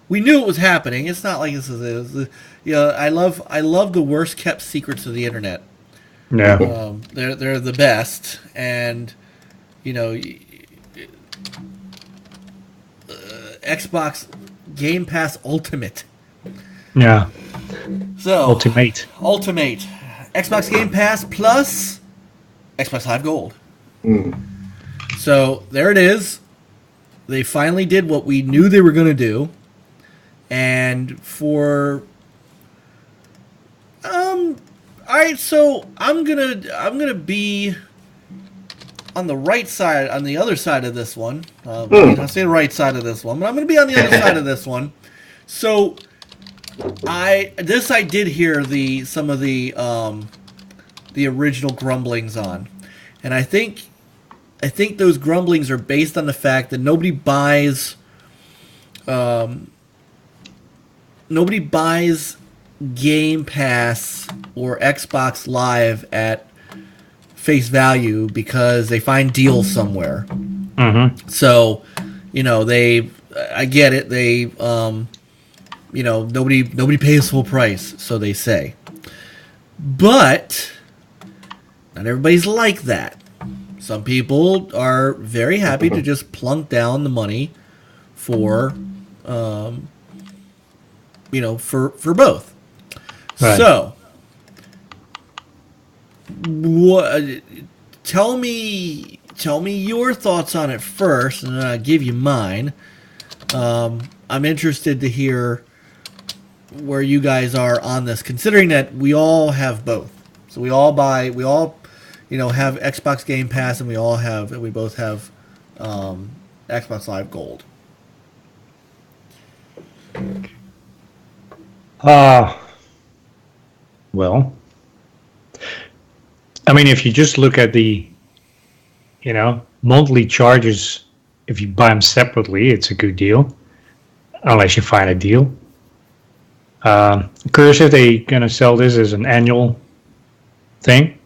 We knew it was happening. It's not like this is I love the worst kept secrets of the internet. Yeah. They're the best, and Xbox Game Pass Ultimate. Yeah. So Ultimate. Xbox Game Pass plus Xbox Live Gold. Mm. So there it is. They finally did what we knew they were going to do, and for all right. So I'm gonna be on the right side, on the other side of this one. I say the right side of this one, but I'm going to be on the other side of this one. So I did hear some of the original grumblings on, and I think those grumblings are based on the fact that nobody buys Game Pass or Xbox Live at face value because they find deals somewhere. Mm-hmm. So, I get it. They, nobody pays full price, so they say. But not everybody's like that. Some people are very happy to just plunk down the money for for both. Right. So, what? Tell me your thoughts on it first, and then I'll give you mine. I'm interested to hear where you guys are on this, considering that we all have both. So we all have Xbox Game Pass, and we both have Xbox Live Gold. Well, I mean, if you just look at the, monthly charges, if you buy them separately, it's a good deal, unless you find a deal. Curious if they're gonna sell this as an annual thing,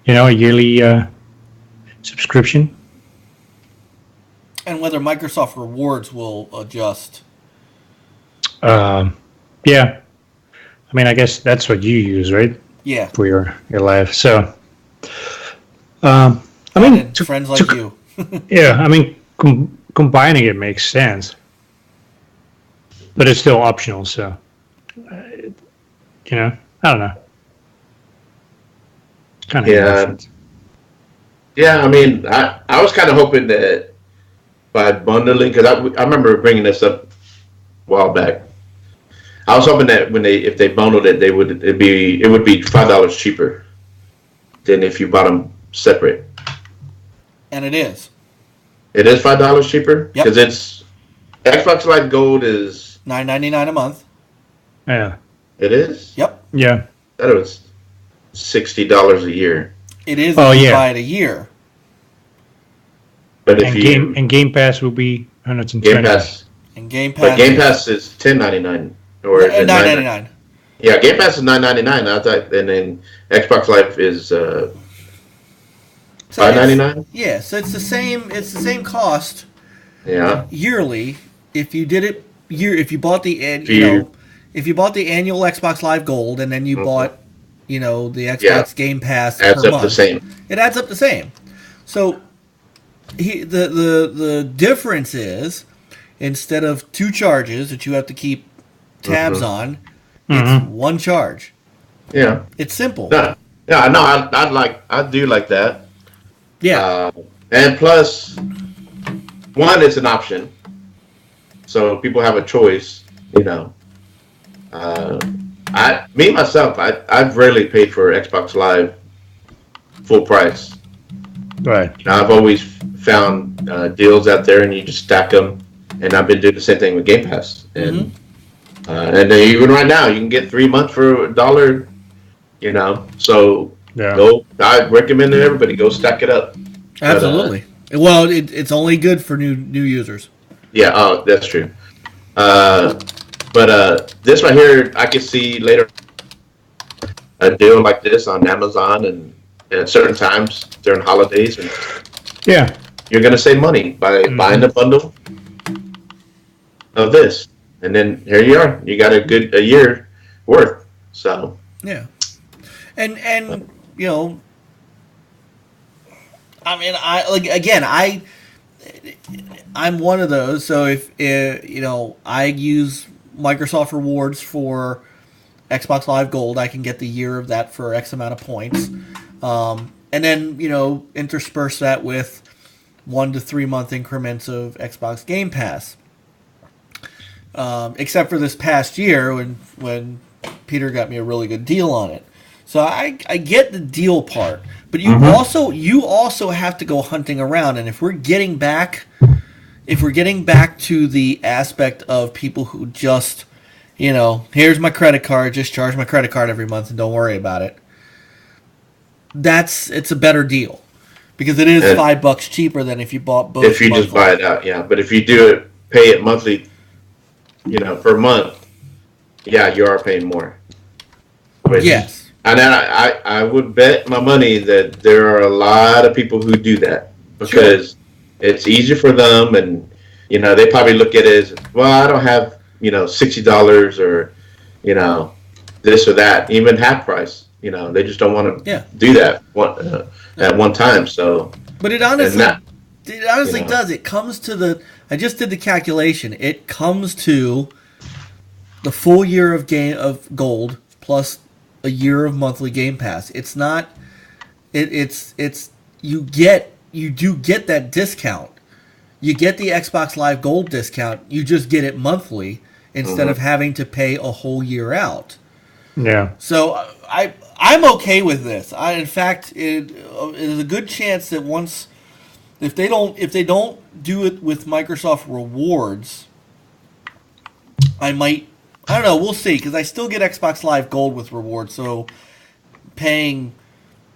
a yearly subscription. And whether Microsoft Rewards will adjust. Yeah. I mean, I guess that's what you use, right? Yeah. For your life. So, I mean, And friends like you. yeah, I mean, combining it makes sense, but it's still optional. So, I don't know. Kind of Yeah. Yeah, I mean, I was kind of hoping that by bundling, because I remember bringing this up a while back. I was hoping that if they bundled it, it would be $5 cheaper than if you bought them separate. And it is It is $5 cheaper Yep. because it's Xbox Live Gold is $9.99 a month. Yeah. it is. Yep. Yeah. I thought it was $60 a year. It is Oh, if you yeah. buy it a year. But if And you Game Pass will be 120. Game Pass, And Game Pass. but GameSs is $10.99 or is it $9.99. Yeah, Game Pass is $9.99. I thought, and then Xbox Live is So $5.99. Yeah, so it's the same. It's the same cost Yeah, yearly if you did it if you bought the you- if you bought the annual Xbox Live Gold and then you Mhm. bought the Xbox Yeah. Game Pass adds per up month. the same. It adds up the same. So the difference is instead of two charges that you have to keep tabs Mhm. on, it's one charge. Yeah, It's simple. no, I do like that. Yeah. And plus, one, it's an option, so people have a choice. I've rarely paid for Xbox Live full price. Right. I've always found deals out there, and you just stack them. And I've been doing the same thing with Game Pass, and then even right now, you can get 3 months for $1. So Yeah. I recommend to everybody go stack it up. Absolutely. Well, it's only good for new users. Yeah, oh, that's true. But this right here, I could see later a deal like this on Amazon and at certain times during holidays, and Yeah. you're gonna save money by buying a bundle of this, and then here you are. You got a year worth. So Yeah, and I mean, I'm one of those. So if I use Microsoft Rewards for Xbox Live Gold, I can get the year of that for X amount of points, and then intersperse that with 1 to 3 month increments of Xbox Game Pass. Except for this past year when Peter got me a really good deal on it. So I get the deal part, but you also have to go hunting around. And if we're getting back to the aspect of people who just, here's my credit card, just charge my credit card every month and don't worry about it. It's a better deal because it is $5 cheaper than if you bought both. if you just buy it out, yeah. But if you do it, pay it monthly, per month, yeah, you are paying more. Which, Yes. And then I would bet my money that there are a lot of people who do that because it's easier for them, and they probably look at it as, well, I don't have $60 or this or that, even half price. They just don't want to do that at one time. So, but it honestly does. does. It comes to I just did the calculation. It comes to the full year of gold plus a year of monthly Game Pass. It's not. It's you do get that discount. You get the Xbox Live Gold discount. You just get it monthly instead of having to pay a whole year out. Yeah. So I'm okay with this. In fact, it is a good chance that if they don't do it with Microsoft Rewards, I don't know. We'll see, because I still get Xbox Live Gold with rewards. So paying,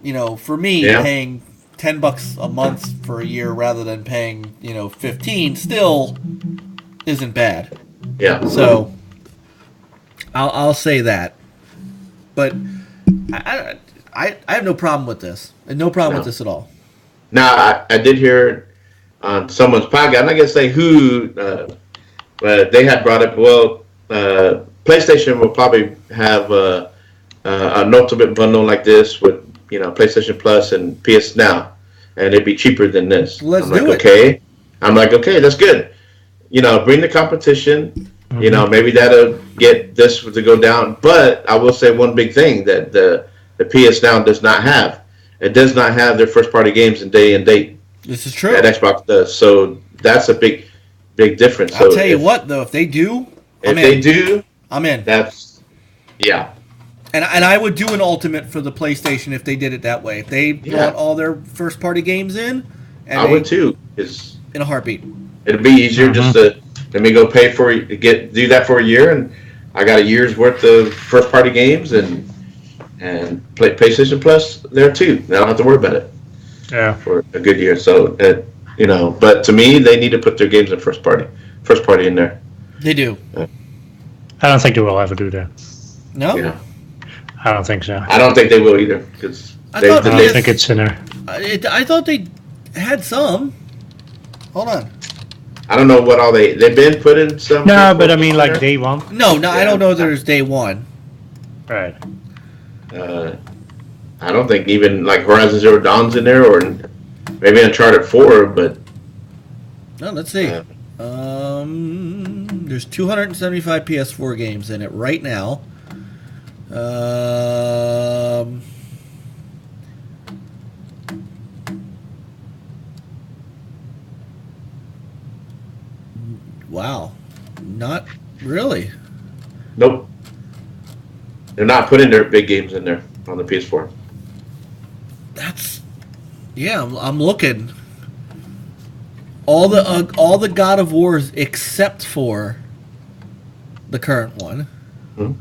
for me, paying $10 a month for a year rather than paying, 15 still isn't bad. Yeah. So I'll say that. But I have no problem with this. And no problem with this at all. Now, I did hear on someone's podcast, I'm not going to say who, but they had brought up, PlayStation will probably have an ultimate bundle like this with, PlayStation Plus and PS Now, and it'd be cheaper than this. Let's I'm do like, it. okay. I'm like, okay, that's good. Bring the competition. Maybe that'll get this to go down. But I will say one big thing that the PS Now does not have. It does not have their first-party games in day and date. This is true. That Xbox does. So that's a big difference. I'll tell you what, though, if they do, I'm in. That's, yeah. And I would do an ultimate for the PlayStation if they did it that way. If they brought all their first-party games in, and I would too. In a heartbeat. It'd be easier just to let me go pay for do that for a year, and I got a year's worth of first-party games and play PlayStation Plus there too. I don't have to worry about it. Yeah. For a good year. So but to me, they need to put their games in first party in there. They do. I don't think they will ever do that. No. Yeah. I don't think so. I don't think they will either, because I don't think it's in there. I thought they had some. Hold on. I don't know what all they've been putting some. No, but I mean, like day one. No, I don't know. There's day one. Right. I don't think even like Horizon Zero Dawn's in there, or maybe Uncharted 4, but. No, let's see. There's 275 PS4 games in it right now. Wow. Not really. Nope. They're not putting their big games in there on the PS4. I'm looking. All the God of Wars except for the current one. Hmm.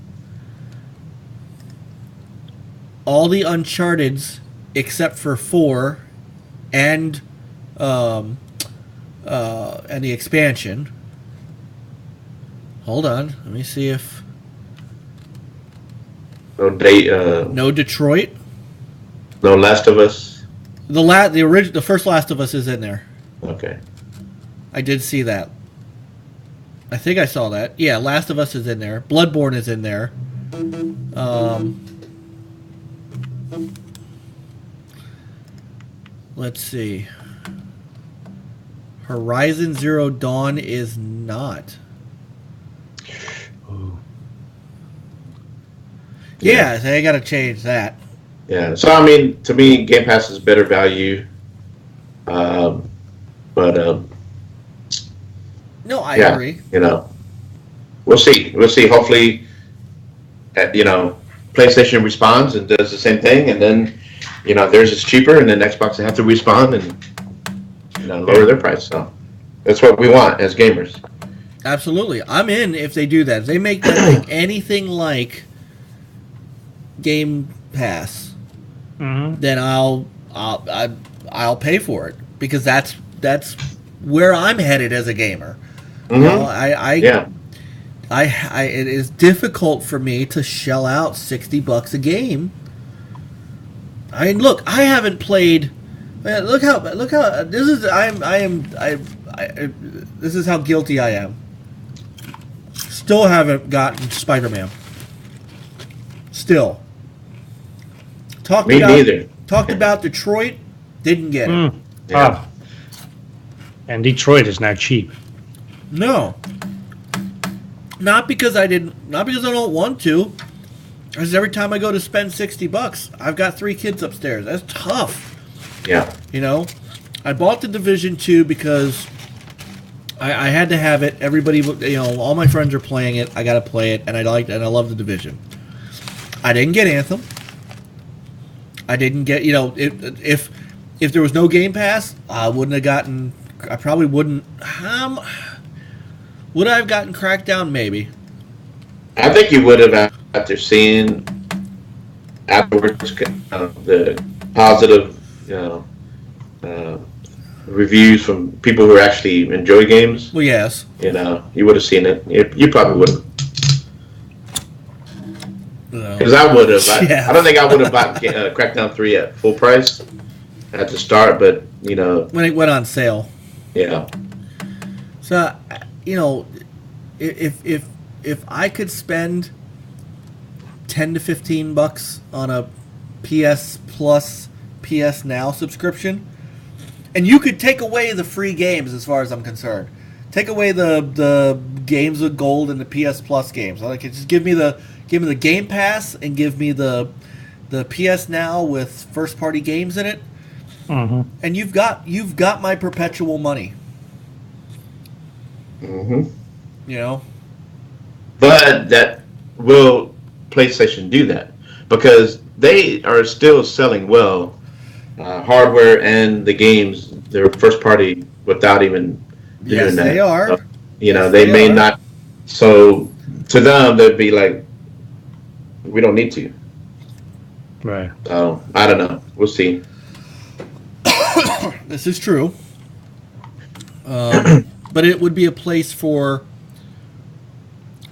All the Uncharted's except for 4 and the expansion. Hold on, let me see if no Detroit. No Last of Us. The first Last of Us is in there. Okay. I did see that. I think I saw that. Yeah, Last of Us is in there. Bloodborne is in there. Let's see. Horizon Zero Dawn is not. Ooh. Yeah, so I gotta change that. Yeah. So I mean, to me, Game Pass is better value. But No, I yeah, agree. We'll see. Hopefully, PlayStation responds and does the same thing, and then, theirs is cheaper, and then Xbox they have to respond and lower their price. So that's what we want as gamers. Absolutely, I'm in if they do that. If they make that thing anything like Game Pass, then I'll pay for it, because that's where I'm headed as a gamer. Mm-hmm. It is difficult for me to shell out $60 a game. I mean, look, I haven't played. Look how this is. This is how guilty I am. Still haven't gotten Spider-Man. Still. Me neither. Talked about Detroit. Didn't get it. Yeah. And Detroit is now cheap. No. Not because I don't want to. Because every time I go to spend $60, I've got 3 kids upstairs. That's tough. Yeah. You know, I bought the Division 2 because I had to have it. Everybody, all my friends are playing it. I got to play it, and I love the Division. I didn't get Anthem. I didn't get, if there was no Game Pass, I probably wouldn't. Would I have gotten Crackdown? Maybe. I think you would have after seeing afterwards the positive, reviews from people who actually enjoy games. Well, yes. You would have seen it. You probably would have. No. Because I would have. Yeah. I don't think I would have bought Crackdown 3 at full price at the start, but When it went on sale. yeah. So, if I could spend $10 to $15 on a PS Plus, PS Now subscription, and you could take away the free games as far as I'm concerned. Take away the games with gold and the PS Plus games. Like, just give me the Game Pass and give me the PS Now with first party games in it, and you've got my perpetual money. Mm-hmm. But that will PlayStation do that because they are still selling well hardware and the games. They're first party without even doing that. They are. They may not. So to them, they'd be like, we don't need to. Right. So I don't know. We'll see. This is true. But it would be a place for.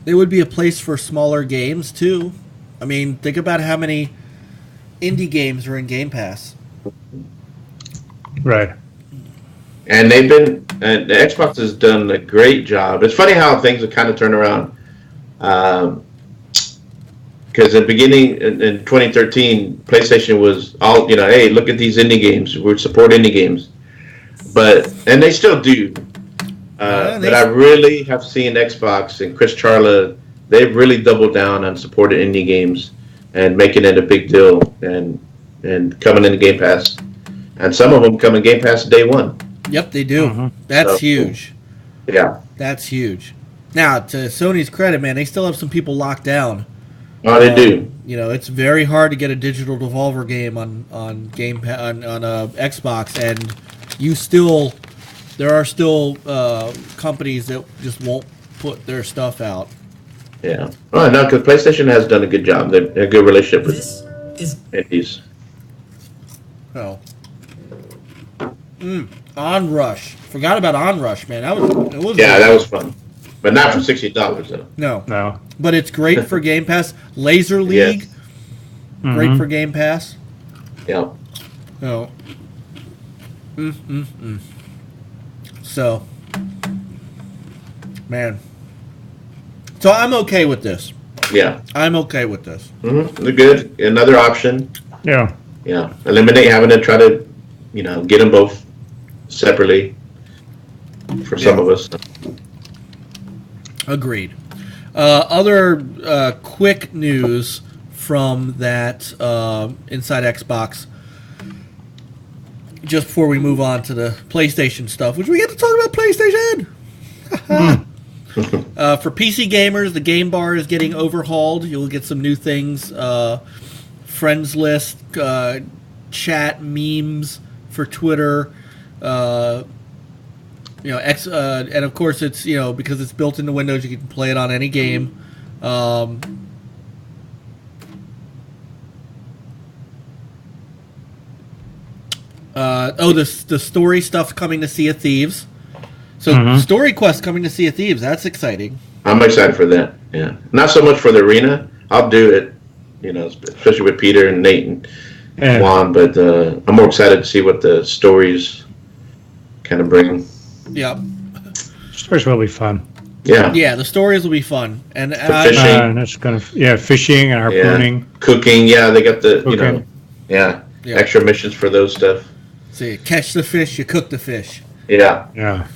It would be a place for smaller games too. I mean, think about how many indie games are in Game Pass. Right. And the Xbox has done a great job. It's funny how things have kind of turned around. Because in the beginning, in 2013, PlayStation was all, hey, look at these indie games. We support indie games. And they still do. But I really have seen Xbox and Chris Charla, they've really doubled down on supporting indie games and making it a big deal and coming into Game Pass. And some of them come in Game Pass day one. Yep, they do. That's huge. Yeah. That's huge. Now, to Sony's credit, man, they still have some people locked down. Oh, they do. It's very hard to get a digital Devolver game on Game on Xbox, and there are still companies that just won't put their stuff out. Yeah. Oh no, because PlayStation has done a good job. They're a good relationship with indies. Oh. Onrush. Forgot about Onrush, man. That was fun, but not for $60 though. No. But it's great for Game Pass. Laser League. Yes. Great for Game Pass. Yeah. Oh. So, man. So I'm okay with this. Yeah. I'm okay with this. Mm-hmm. They're good. Another option. Yeah. Yeah. Eliminate having to try to, get them both separately for some of us. Agreed. Other quick news from that Inside Xbox. Just before we move on to the PlayStation stuff, which we get to talk about PlayStation. For PC gamers, the game bar is getting overhauled. You'll get some new things. Friends list, chat memes for Twitter. And of course it's, because it's built into Windows, you can play it on any game. The story stuff coming to Sea of Thieves. So Story Quest coming to Sea of Thieves. That's exciting. I'm excited for that. Yeah, not so much for the arena. I'll do it. Especially with Peter and Nate and Juan. But I'm more excited to see what the stories kind of bring. Yeah. Stories will be fun. Yeah. Yeah, the stories will be fun. And fishing. That's kind of fishing and harpooning. Yeah. Cooking. Yeah, they got the Cooking. extra missions for those stuff. So you catch the fish, you cook the fish. Yeah. Yeah.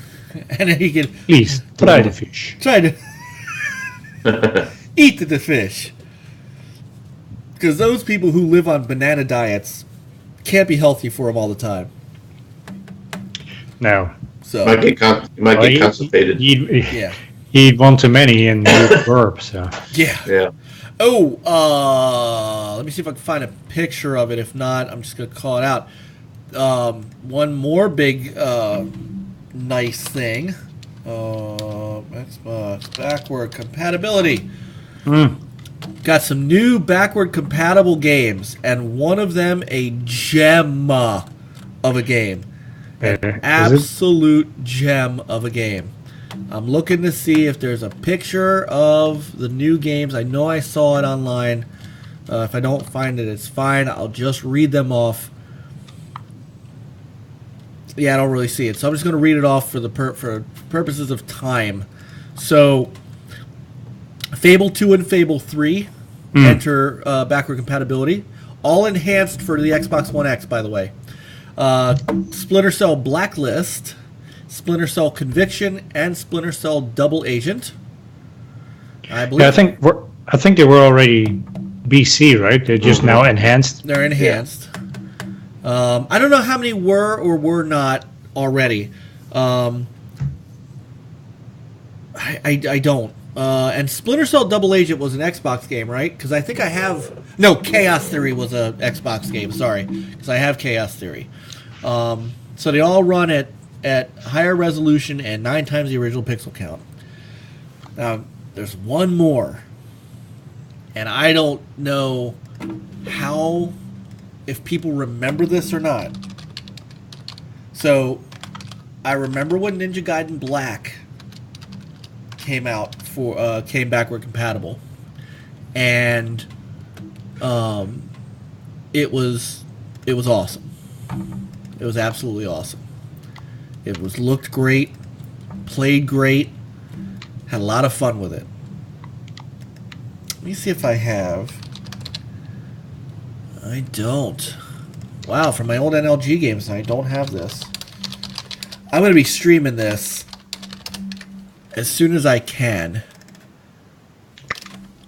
And then you can Please try the fish. try to Eat the fish. Because those people who live on banana diets can't be healthy for them all the time. No. So Might get constipated. yeah. Eat one too many and you burp. So Yeah. Yeah. Oh, let me see if I can find a picture of it. If not, I'm just going to call it out. One more big nice thing. Xbox backward compatibility. Got some new backward compatible games, and one of them a gem of a game. An absolute gem of a game. I'm looking to see if there's a picture of the new games. I know I saw it online. If I don't find it, it's fine. I'll just read them off. Yeah, I don't really see it, so I'm just going to read it off for the for purposes of time. So, Fable 2 and Fable 3 enter backward compatibility. All enhanced for the Xbox One X, by the way. Splinter Cell Blacklist, Splinter Cell Conviction, and Splinter Cell Double Agent. I believe. Yeah, I think they were already BC, right? They're just now enhanced. They're enhanced. I don't know how many were or were not already. I don't. And Splinter Cell Double Agent was an Xbox game, right? Because I think I have... No, Chaos Theory was a Xbox game, sorry. Because I have Chaos Theory. So they all run at higher resolution and 9 times the original pixel count. Now, there's one more. And I don't know how... if people remember this or not. So, I remember when Ninja Gaiden Black came out came backward compatible, and it was awesome. It was absolutely awesome. It looked great, played great, had a lot of fun with it. Let me see if I have. I don't. Wow, from my old NLG games, I don't have this. I'm going to be streaming this as soon as I can.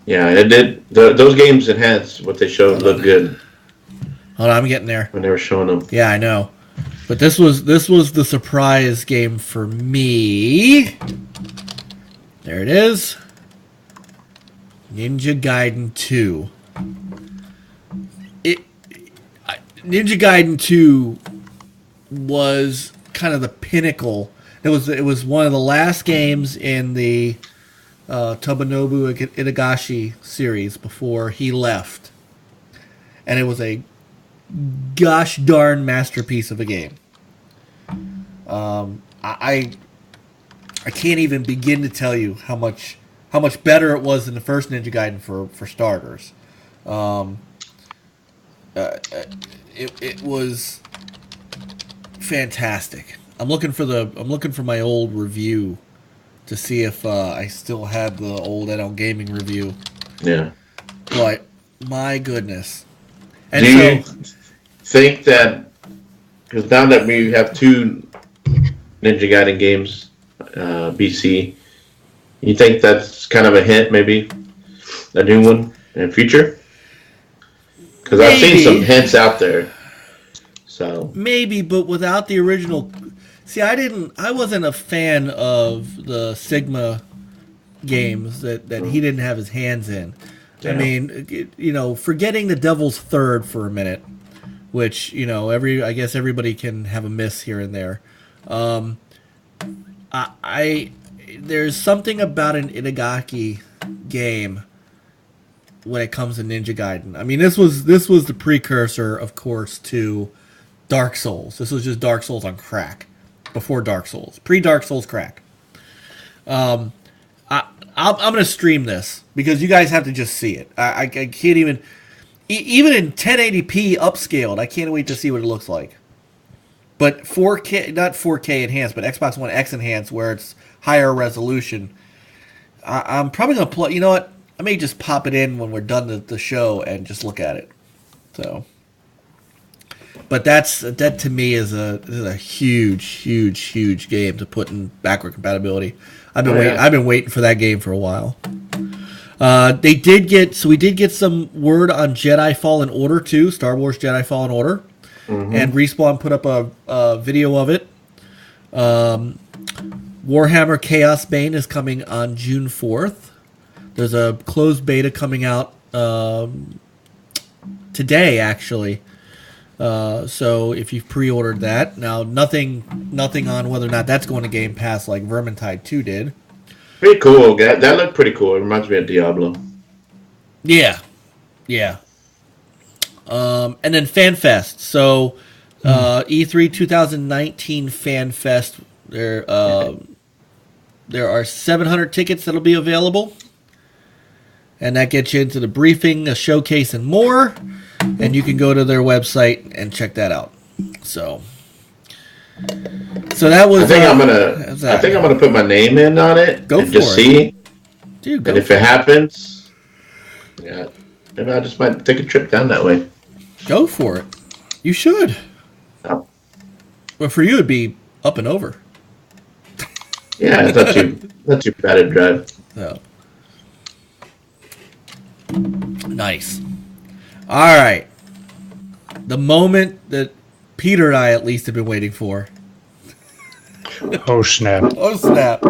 Yeah, it did. Those games enhanced what they showed looked good. Hold on, I'm getting there. When they were showing them. Yeah, I know. But this was the surprise game for me. There it is. Ninja Gaiden 2. Ninja Gaiden 2 was kind of the pinnacle. It was one of the last games in the Tomonobu Itagashi series before he left. And it was a gosh darn masterpiece of a game. I can't even begin to tell you how much better it was than the first Ninja Gaiden for starters. It was fantastic. I'm looking for my old review to see if I still had the old NL Gaming review. Yeah. But my goodness. And do you think that, because now that we have 2 Ninja Gaiden games, BC, you think that's kind of a hint, maybe a new one in the future? Because I've seen some hints out there. So maybe, but without the original. See, I wasn't a fan of the Sigma games that he didn't have his hands in. Yeah. I mean, forgetting the Devil's Third for a minute, which I guess everybody can have a miss here and there. There's something about an Itagaki game when it comes to Ninja Gaiden. I mean, this was the precursor, of course, to Dark Souls. This was just Dark Souls on crack before Dark Souls, pre-Dark Souls crack. I'm gonna stream this because you guys have to just see it. I can't even in 1080p upscaled. I can't wait to see what it looks like. But 4K, not 4K enhanced, but Xbox One X enhanced, where it's higher resolution. I'm probably gonna play. You know what? I may just pop it in when we're done the show and just look at it. So, but that to me is a huge game to put in backward compatibility. I've been waiting for that game for a while. We did get some word on Jedi Fallen Order 2, Star Wars Jedi Fallen Order. And Respawn put up a video of it. Warhammer Chaos Bane is coming on June 4th. There's a closed beta coming out today, actually. So if you've pre-ordered that, now nothing on whether or not that's going to Game Pass like Vermintide 2 did. Pretty cool. That looked pretty cool. It reminds me of Diablo. Yeah. And then FanFest. So E3 2019 FanFest. There are 700 tickets that'll be available, and that gets you into the briefing, a showcase, and more. And you can go to their website and check that out. So that was. I think I'm gonna put my name in on it. Go and for just it. See. Dude, And if it happens, yeah, maybe I just might take a trip down that way. Go for it. You should. Oh. Well, for you, it'd be up and over. Yeah, it's not too bad a drive. So. Nice. All right. The moment that Peter and I at least have been waiting for. Oh, snap. Oh, snap.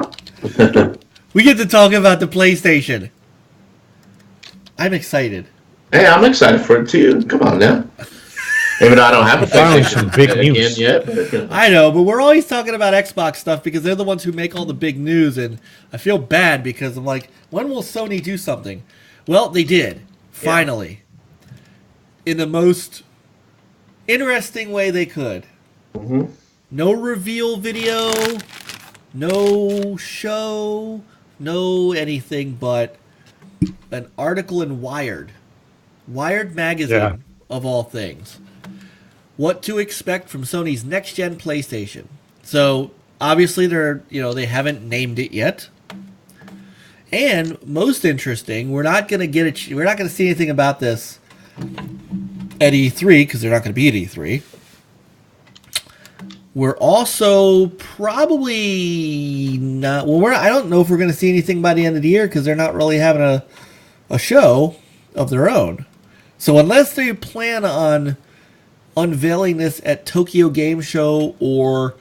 We get to talk about the PlayStation. I'm excited. Hey, I'm excited for it too. Come on now. Even though I don't have a Finally PlayStation some big again news. yet. But, I know, but we're always talking about Xbox stuff because they're the ones who make all the big news, and I feel bad because I'm like, when will Sony do something? Well, they did. Finally. In the most interesting way they could. mm-hmm. No reveal video, no show, no anything but an article in Wired magazine, of all things. What to expect from Sony's next-gen PlayStation. So obviously they haven't named it yet. And most interesting, we're not going to see anything about this at E3 because they're not going to be at E3. We're also probably not. Well, I don't know if we're going to see anything by the end of the year because they're not really having a show of their own. So unless they plan on unveiling this at Tokyo Game Show or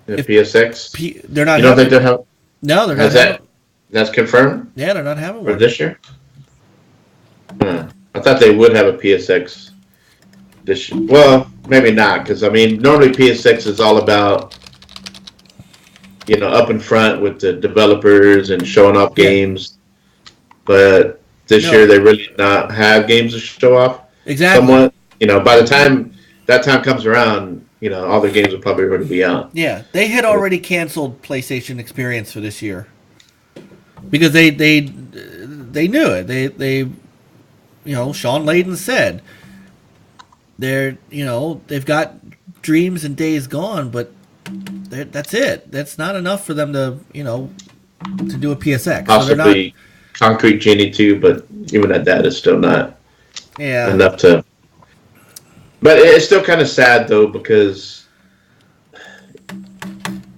The PSX. They're not. You don't think they'll have? No, they're not. Has that? That's confirmed Yeah, they're not having for one this year. I thought they would have a PSX this year. Well, maybe not, because I mean, normally PSX is all about up in front with the developers and showing off games, but this year they really not have games to show off. Exactly. Somewhat. By the time that time comes around, all their games will probably already be out. Yeah, they had already canceled PlayStation Experience for this year because they knew it. They Sean Layden said they've got Dreams and Days Gone, but that's it. That's not enough for them to do a PSX. Possibly Concrete Genie 2, but even at that, it's still not enough to. But it's still kind of sad though, because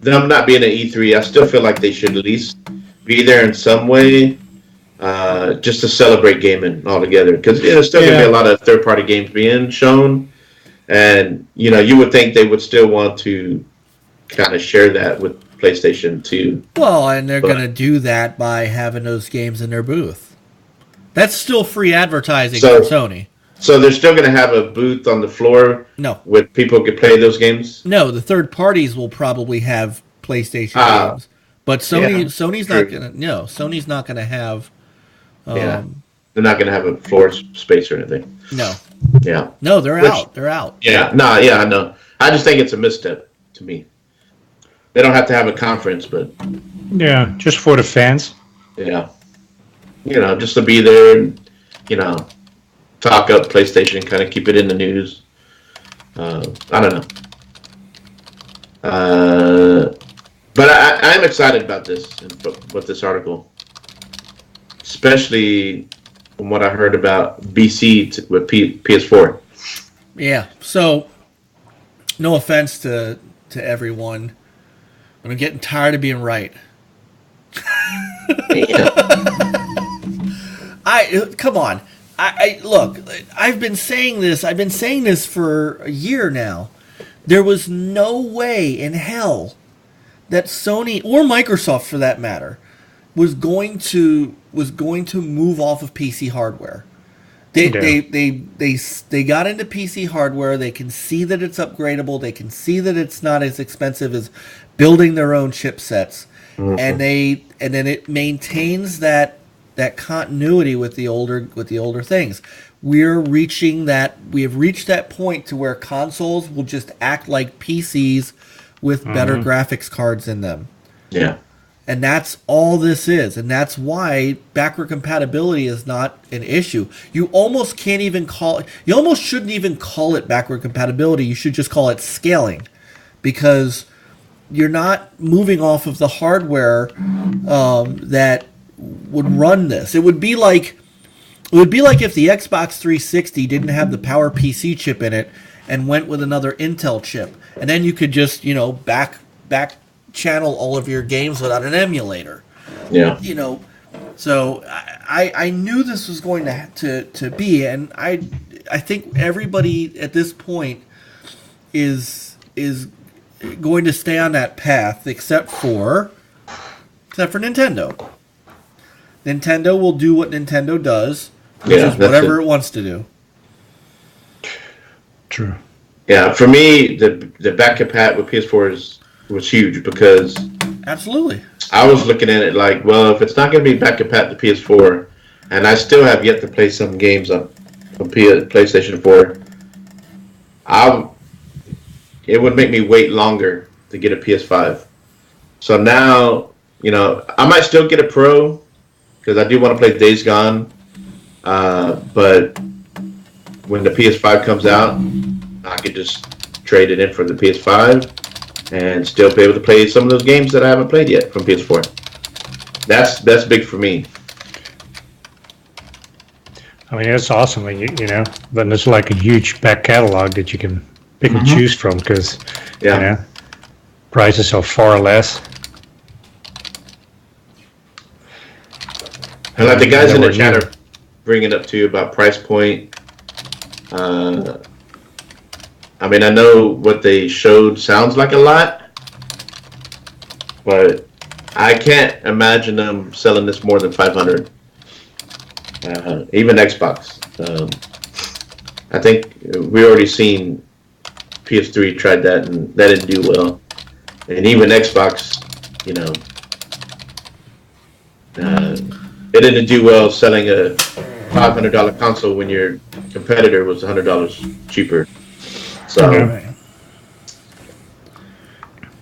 them not being at E3, I still feel like they should at least be there in some way, just to celebrate gaming altogether. Because there's still gonna be a lot of third-party games being shown, and you would think they would still want to kind of share that with PlayStation 2. Well, and they're going to do that by having those games in their booth. That's still free advertising for Sony. So they're still going to have a booth on the floor? No. Where people could play those games? No, the third parties will probably have PlayStation games. But Sony's not going to. No, Sony's not going to have. They're not going to have a floor space or anything. No. Yeah. No, they're out. They're out. Yeah. No. Yeah. I know. I just think it's a misstep to me. They don't have to have a conference, but yeah, just for the fans. Yeah. Just to be there and talk up PlayStation, kind of keep it in the news. I don't know. But I'm excited about this, with this article. Especially from what I heard about BC with PS4. Yeah. So, no offense to everyone, but I'm getting tired of being right. Come on. I look. I've been saying this. I've been saying this for a year now. There was no way in hell that Sony or Microsoft, for that matter, was going to move off of PC hardware. They got into PC hardware. They can see that it's upgradable. They can see that it's not as expensive as building their own chipsets, and then it maintains that continuity with the older things. We have reached that point to where consoles will just act like PCs with better graphics cards in them. Yeah. And that's all this is. And that's why backward compatibility is not an issue. You almost shouldn't even call it backward compatibility. You should just call it scaling, because you're not moving off of the hardware that would run this. It would be like if the Xbox 360 didn't have the PowerPC chip in it and went with another Intel chip. And then you could just, back channel all of your games without an emulator. Yeah. So I knew this was going to be, and I think everybody at this point is going to stay on that path, except for Nintendo. Nintendo will do what Nintendo does, which is whatever it wants to do. True. Yeah, for me, the back compat with PS4 was huge, because absolutely, I was looking at it like, well, if it's not going to be back compat to PS4, and I still have yet to play some games on PlayStation 4, it would make me wait longer to get a PS5. So now, I might still get a Pro, because I do want to play Days Gone, but when the PS5 comes out, I could just trade it in for the PS5 and still be able to play some of those games that I haven't played yet from PS4. That's big for me. I mean, it's awesome when then there's like a huge back catalog that you can pick and choose from, because prices are far less. And like the guys in the chat are bringing up to you about price point. I mean, I know what they showed sounds like a lot, but I can't imagine them selling this more than 500. Even Xbox. I think we already seen PS3 tried that, and that didn't do well. And even Xbox, it didn't do well selling a $500 console when your competitor was $100 cheaper. So,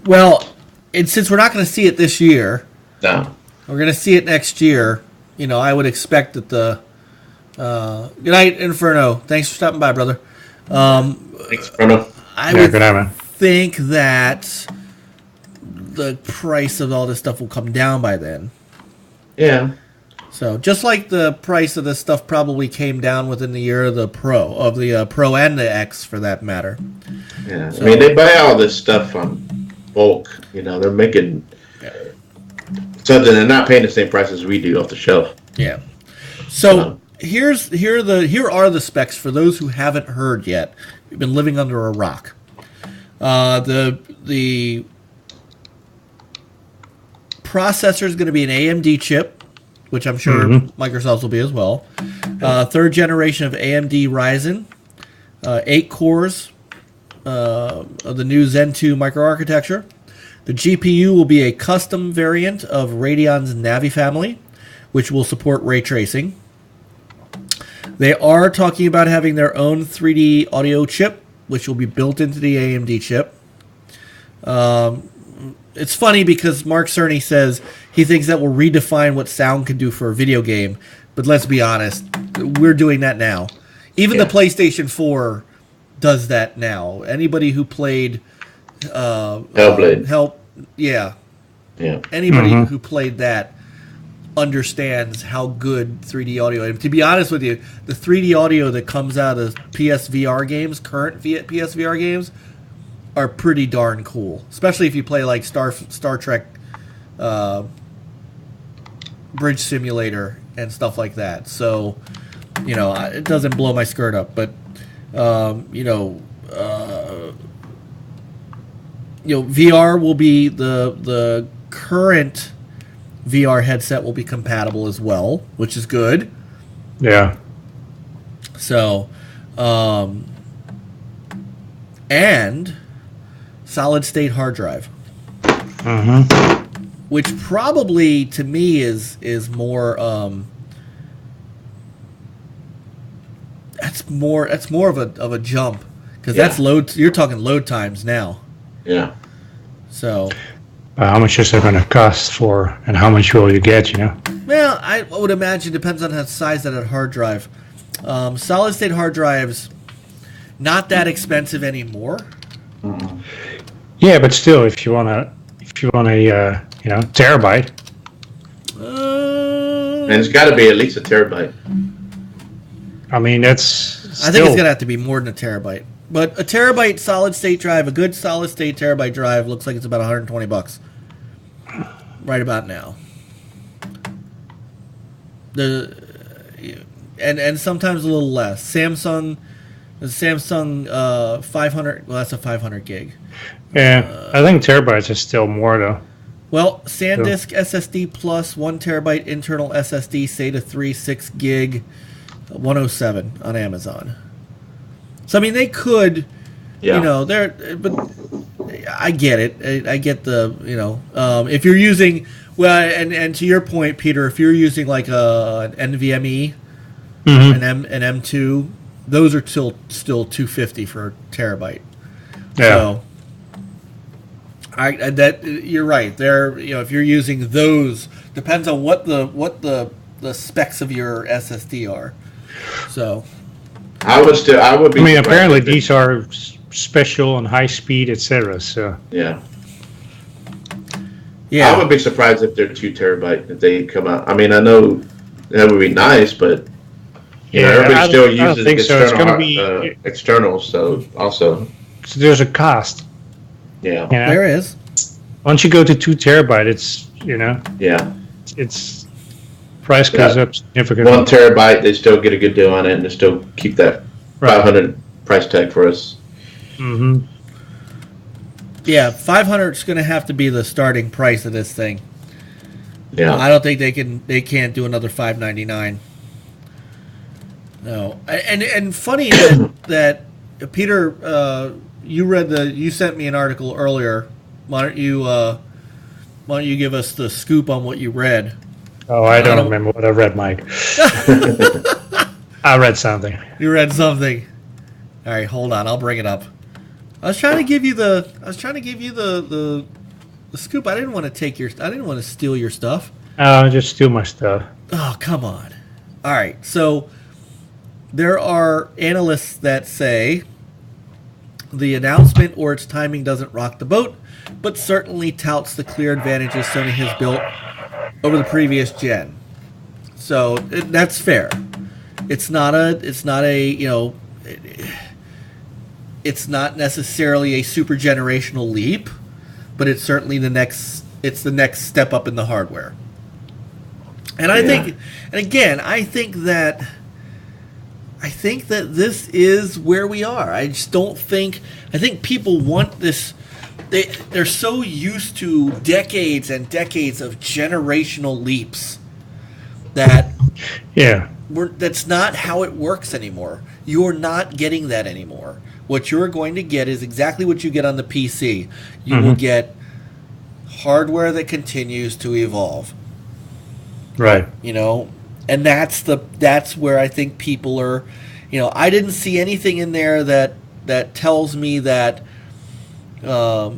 well, and since we're not going to see it this year, no, we're going to see it next year. I would expect that the good night, Inferno. Thanks for stopping by, brother. Thanks, Inferno. I would think that the price of all this stuff will come down by then. Yeah. So just like the price of this stuff probably came down within the year of the Pro and the X, for that matter. Yeah, so, I mean, they buy all this stuff on bulk. They're making something. They're not paying the same price as we do off the shelf. Yeah. So here are the specs for those who haven't heard yet. You've been living under a rock. The processor is going to be an AMD chip, which I'm sure Microsoft's will be as well. Third generation of AMD Ryzen, 8 cores of the new Zen 2 microarchitecture. The GPU will be a custom variant of Radeon's Navi family, which will support ray tracing. They are talking about having their own 3D audio chip, which will be built into the AMD chip. It's funny because Mark Cerny says he thinks that will redefine what sound can do for a video game. But let's be honest, we're doing that now. Even the PlayStation 4 does that now. Anybody who played Hellblade. Anybody who played that understands how good 3D audio is. To be honest with you, the 3D audio that comes out of PSVR games, current PSVR games, are pretty darn cool, especially if you play like Star Trek Bridge Simulator and stuff like that. So, it doesn't blow my skirt up, but VR will be the current VR headset will be compatible as well, which is good. Yeah. So, and solid state hard drive, which probably to me is more. That's more of a jump because that's load. You're talking load times now. Yeah. So. How much is it going to cost for, and how much will you get? Well, I would imagine depends on the size of that hard drive. Solid state hard drives, not that expensive anymore. Yeah, but still, if you want a terabyte, and it's got to be at least a terabyte. I mean, that's. I think it's gonna have to be more than a terabyte. But a terabyte solid state drive, a good solid state terabyte drive, looks like it's about $120 right about now. And sometimes a little less. The Samsung 500. Well, that's a 500 gig. Yeah, I think terabytes is still more though. Well, SanDisk SSD plus 1 terabyte internal SSD, SATA 3, 6 gig, 107 on Amazon. So I mean, they could, but I get it. I get the, if you're using, and to your point, Peter, if you're using like an NVMe, an M2, those are still $250 for a terabyte. Yeah. So, you're right. There, if you're using those, depends on what the specs of your SSD are. So. I would be. I mean, apparently these are special and high speed, etc. So yeah. I would be surprised if they're 2 terabyte if they come out. I mean, I know that would be nice, but everybody still uses external. So also, so there's a cost. Yeah, there is. Once you go to 2 terabyte, it's it's price goes up significantly. 1 terabyte, they still get a good deal on it, and they still keep that 500 price tag for us. Mm-hmm. Yeah, 500 is going to have to be the starting price of this thing. Yeah, I don't think they can't do another $599. No, and funny that Peter, you sent me an article earlier. Why don't you give us the scoop on what you read? Oh, I don't remember what I read, Mike. I read something. You read something. All right, hold on. I'll bring it up. I was trying to give you the scoop. I didn't want to steal your stuff. Just steal my stuff. Oh, come on. All right. So there are analysts that say the announcement or its timing doesn't rock the boat, but certainly touts the clear advantages Sony has built over the previous gen. So that's fair. It's not necessarily a super generational leap, but it's certainly the next step up in the hardware. And I think that this is where we are. I think people want this. They're so used to decades and decades of generational leaps that that's not how it works anymore. You're not getting that anymore. What you're going to get is exactly what you get on the PC. You will get hardware that continues to evolve. Right. And that's where I think people are. I didn't see anything in there that tells me that the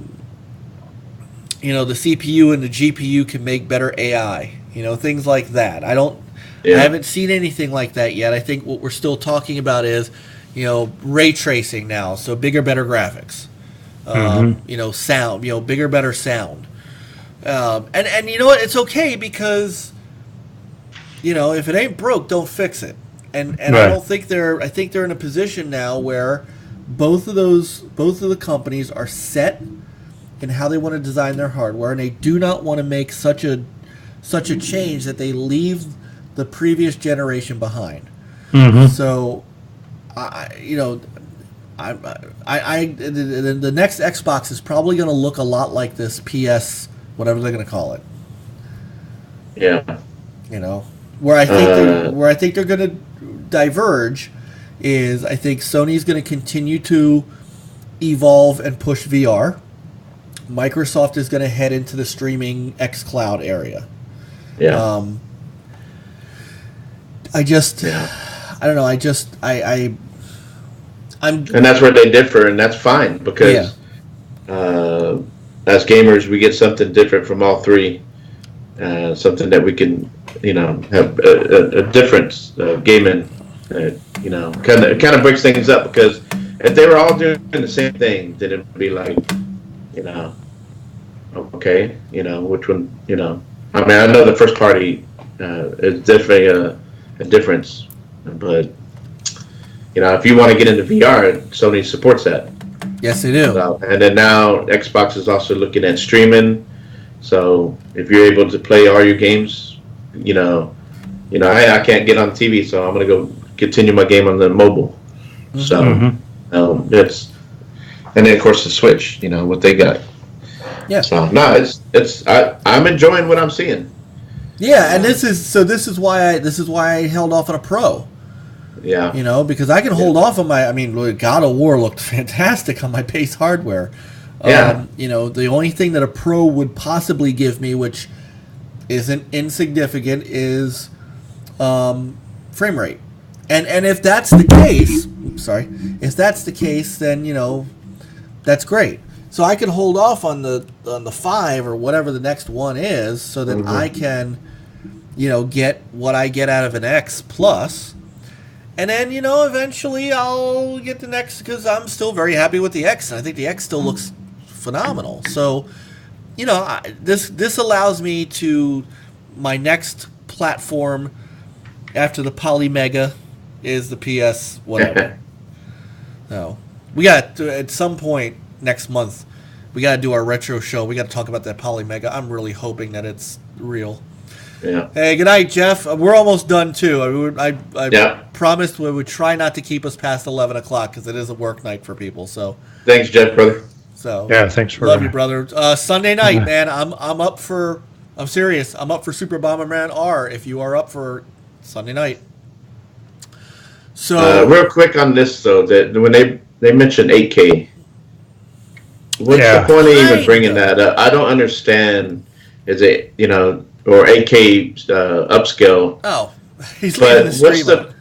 CPU and the GPU can make better AI. Things like that. I haven't seen anything like that yet. I think what we're still talking about is, ray tracing now, so bigger, better graphics. Sound, bigger, better sound. And you know what? It's okay because, if it ain't broke, don't fix it. And right. I think they're in a position now where both of the companies are set in how they want to design their hardware, and they do not want to make such a change that they leave the previous generation behind. So, the next Xbox is probably going to look a lot like this PS, whatever they're going to call it. Yeah. Where I think they're going to diverge is I think Sony's going to continue to evolve and push VR. Microsoft is going to head into the streaming xCloud area. Yeah. I don't know. And that's where they differ, and that's fine because as gamers, we get something different from all three. Something that we can, have a difference gaming. Kind of breaks things up because if they were all doing the same thing, then it'd be like, okay, which one, I mean, I know the first party is definitely a difference, but if you want to get into VR, Sony supports that. Yes, they do. So, and then now Xbox is also looking at streaming. So if you're able to play all your games, hey, I can't get on TV, so I'm gonna go continue my game on the mobile. So it's, and then of course the Switch, what they got. Yeah. So no, I'm enjoying what I'm seeing. Yeah, and this is why I held off on a Pro. Yeah. Because I can hold off on God of War looked fantastic on my base hardware. Yeah. The only thing that a Pro would possibly give me, which isn't insignificant, is frame rate. And if that's the case, then that's great. So I can hold off on the 5 or whatever the next one is, so that I can, get what I get out of an X plus. And then, eventually I'll get the next, because I'm still very happy with the X, and I think the X still looks phenomenal. So, this allows me to, my next platform after the Polymega is the PS whatever. So, we got to, at some point next month, we got to do our retro show. We got to talk about that Polymega. I'm really hoping that it's real. Yeah. Hey, good night, Jeff. We're almost done too. I Yeah. promised we would try not to keep us past 11 o'clock because it is a work night for people. So, Thanks, Jeff, brother. so Yeah, thanks for love you, brother. Sunday night, man. I'm up for. I'm serious. I'm up for Super Bomberman R. If you are up for Sunday night. So Real quick on this though, that when they mentioned 8K, what's the point of even bringing that up? I don't understand. Is it or 8K upscale? oh, he's leaving the stream out.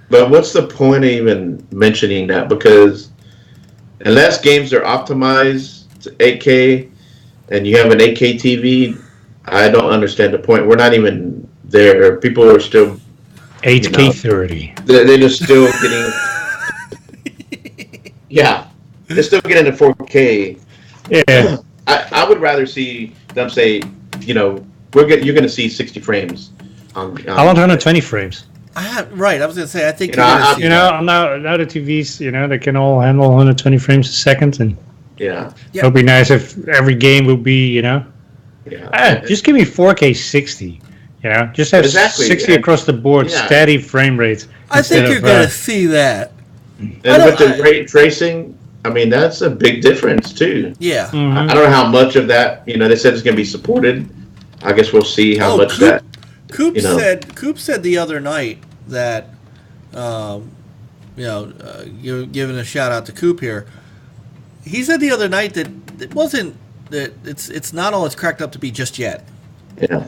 But what's the point of even mentioning that? Because unless games are optimized to 8K and you have an 8K TV, I don't understand the point. We're not even there. People are still 8K 30. They're just still getting. Yeah, they're still getting the 4K. Yeah. I would rather see them say, you're going to see 60 frames. I want 120 frames. Right, I was going to say, I think now the TVs, they can all handle 120 frames a second, and yeah, it would be nice if every game would be, just give me 4K 60. Just have 60 across the board, steady frame rates. I think you're going to see that. And with the ray tracing, that's a big difference too. Yeah. Mm-hmm. I don't know how much of that, they said it's going to be supported. I guess we'll see how much that. Coop said the other night that, you're giving a shout out to Coop here. He said the other night that it wasn't that it's not all it's cracked up to be just yet. Yeah.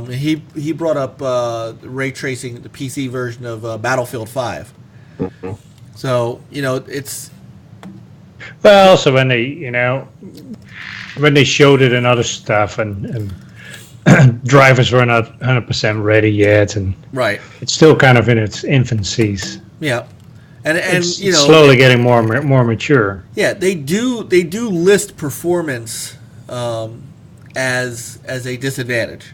He brought up ray tracing, the PC version of Battlefield 5. Mm-hmm. So it's. Well, also when they showed it and other stuff and drivers were not 100% ready yet, and right, it's still kind of in its infancies. Yeah, and it's slowly getting more mature. Yeah, they do list performance as a disadvantage.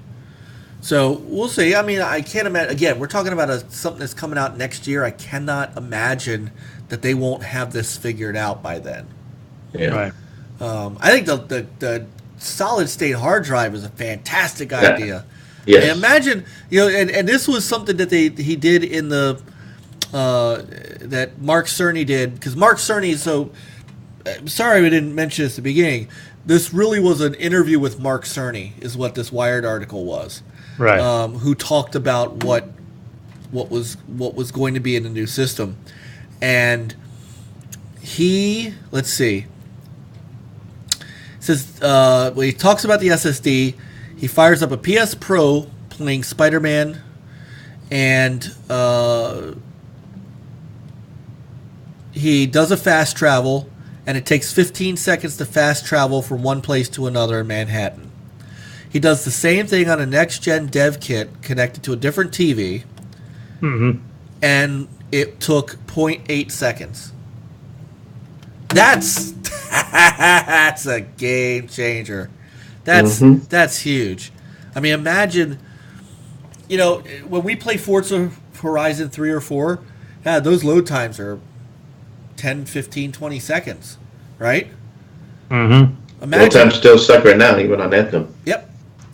So we'll see. I can't imagine. Again, we're talking about something that's coming out next year. I cannot imagine that they won't have this figured out by then. Yeah. Right. I think the solid state hard drive is a fantastic idea. Yes. And imagine, and this was something that he did in the that Mark Cerny did, because Mark Cerny. So sorry we didn't mention this at the beginning. This really was an interview with Mark Cerny, is what this Wired article was. Right. Who talked about what was going to be in the new system, and let's see. Says when he talks about the SSD, he fires up a PS Pro playing Spider-Man, and he does a fast travel, and it takes 15 seconds to fast travel from one place to another in Manhattan. He does the same thing on a next-gen dev kit connected to a different TV, and it took 0.8 seconds. That's a game changer. That's huge. I mean, imagine, when we play Forza Horizon 3 or 4, those load times are 10, 15, 20 seconds, right? Mm-hmm. Load times still suck right now, even on Anthem. Yep.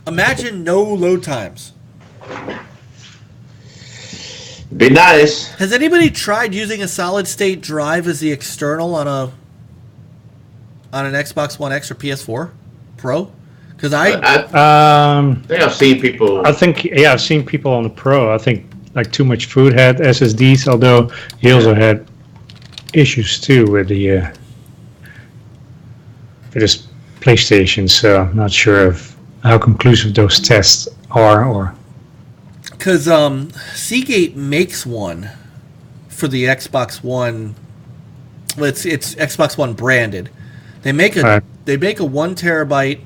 Imagine no load times. Be nice. Has anybody tried using a solid state drive as the external on an Xbox One X or PS4 Pro? Because I think I've seen people. I've seen people on the Pro. I think like Too Much Food had SSDs, although he also had issues too with this PlayStation. So I'm not sure of how conclusive those tests are, or because Seagate makes one for the Xbox One. Well, it's Xbox One branded. They make a 1 terabyte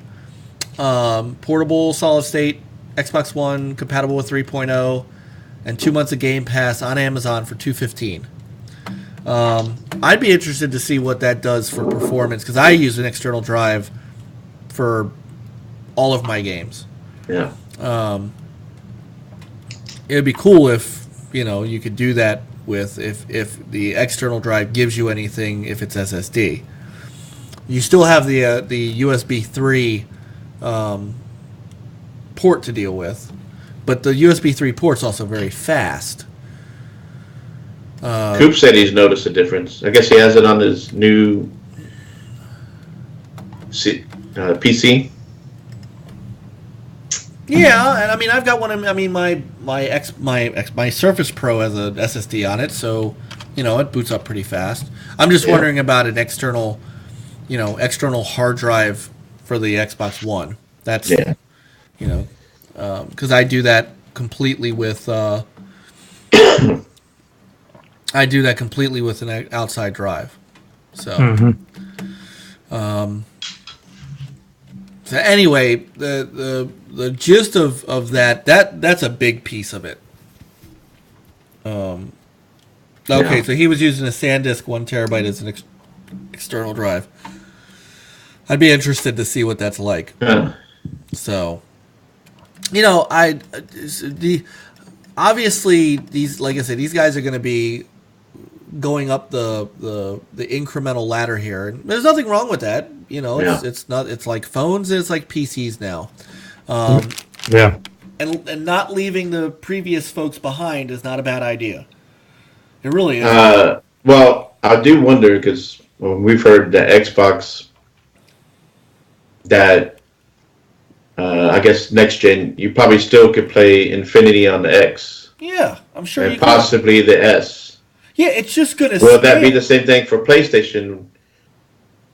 portable solid state Xbox One compatible with 3.0 and 2 months of Game Pass on Amazon for $215. I'd be interested to see what that does for performance, because I use an external drive for all of my games. Yeah. It would be cool if you could do that with if the external drive gives you anything if it's SSD. You still have the USB 3 port to deal with, but the USB 3 port's also very fast. Coop said he's noticed a difference. I guess he has it on his new PC. Yeah, and I mean I've got one. I mean my Surface Pro has a SSD on it, so it boots up pretty fast. I'm just wondering about an external hard drive for the Xbox One. That's because I do that completely with an outside drive. So, so anyway, the gist of that's a big piece of it. Okay, so he was using a SanDisk 1 terabyte as an external drive. I'd be interested to see what that's like. So, obviously like I said, these guys are going to be going up the incremental ladder here. And there's nothing wrong with that. It's like phones and it's like PCs now. And not leaving the previous folks behind is not a bad idea. It really is. Well, I do wonder, because we've heard that Xbox, that I guess next gen, you probably still could play Infinity on the X. Yeah, I'm sure. And possibly the S. Yeah, it's just going to. Will that be the same thing for PlayStation?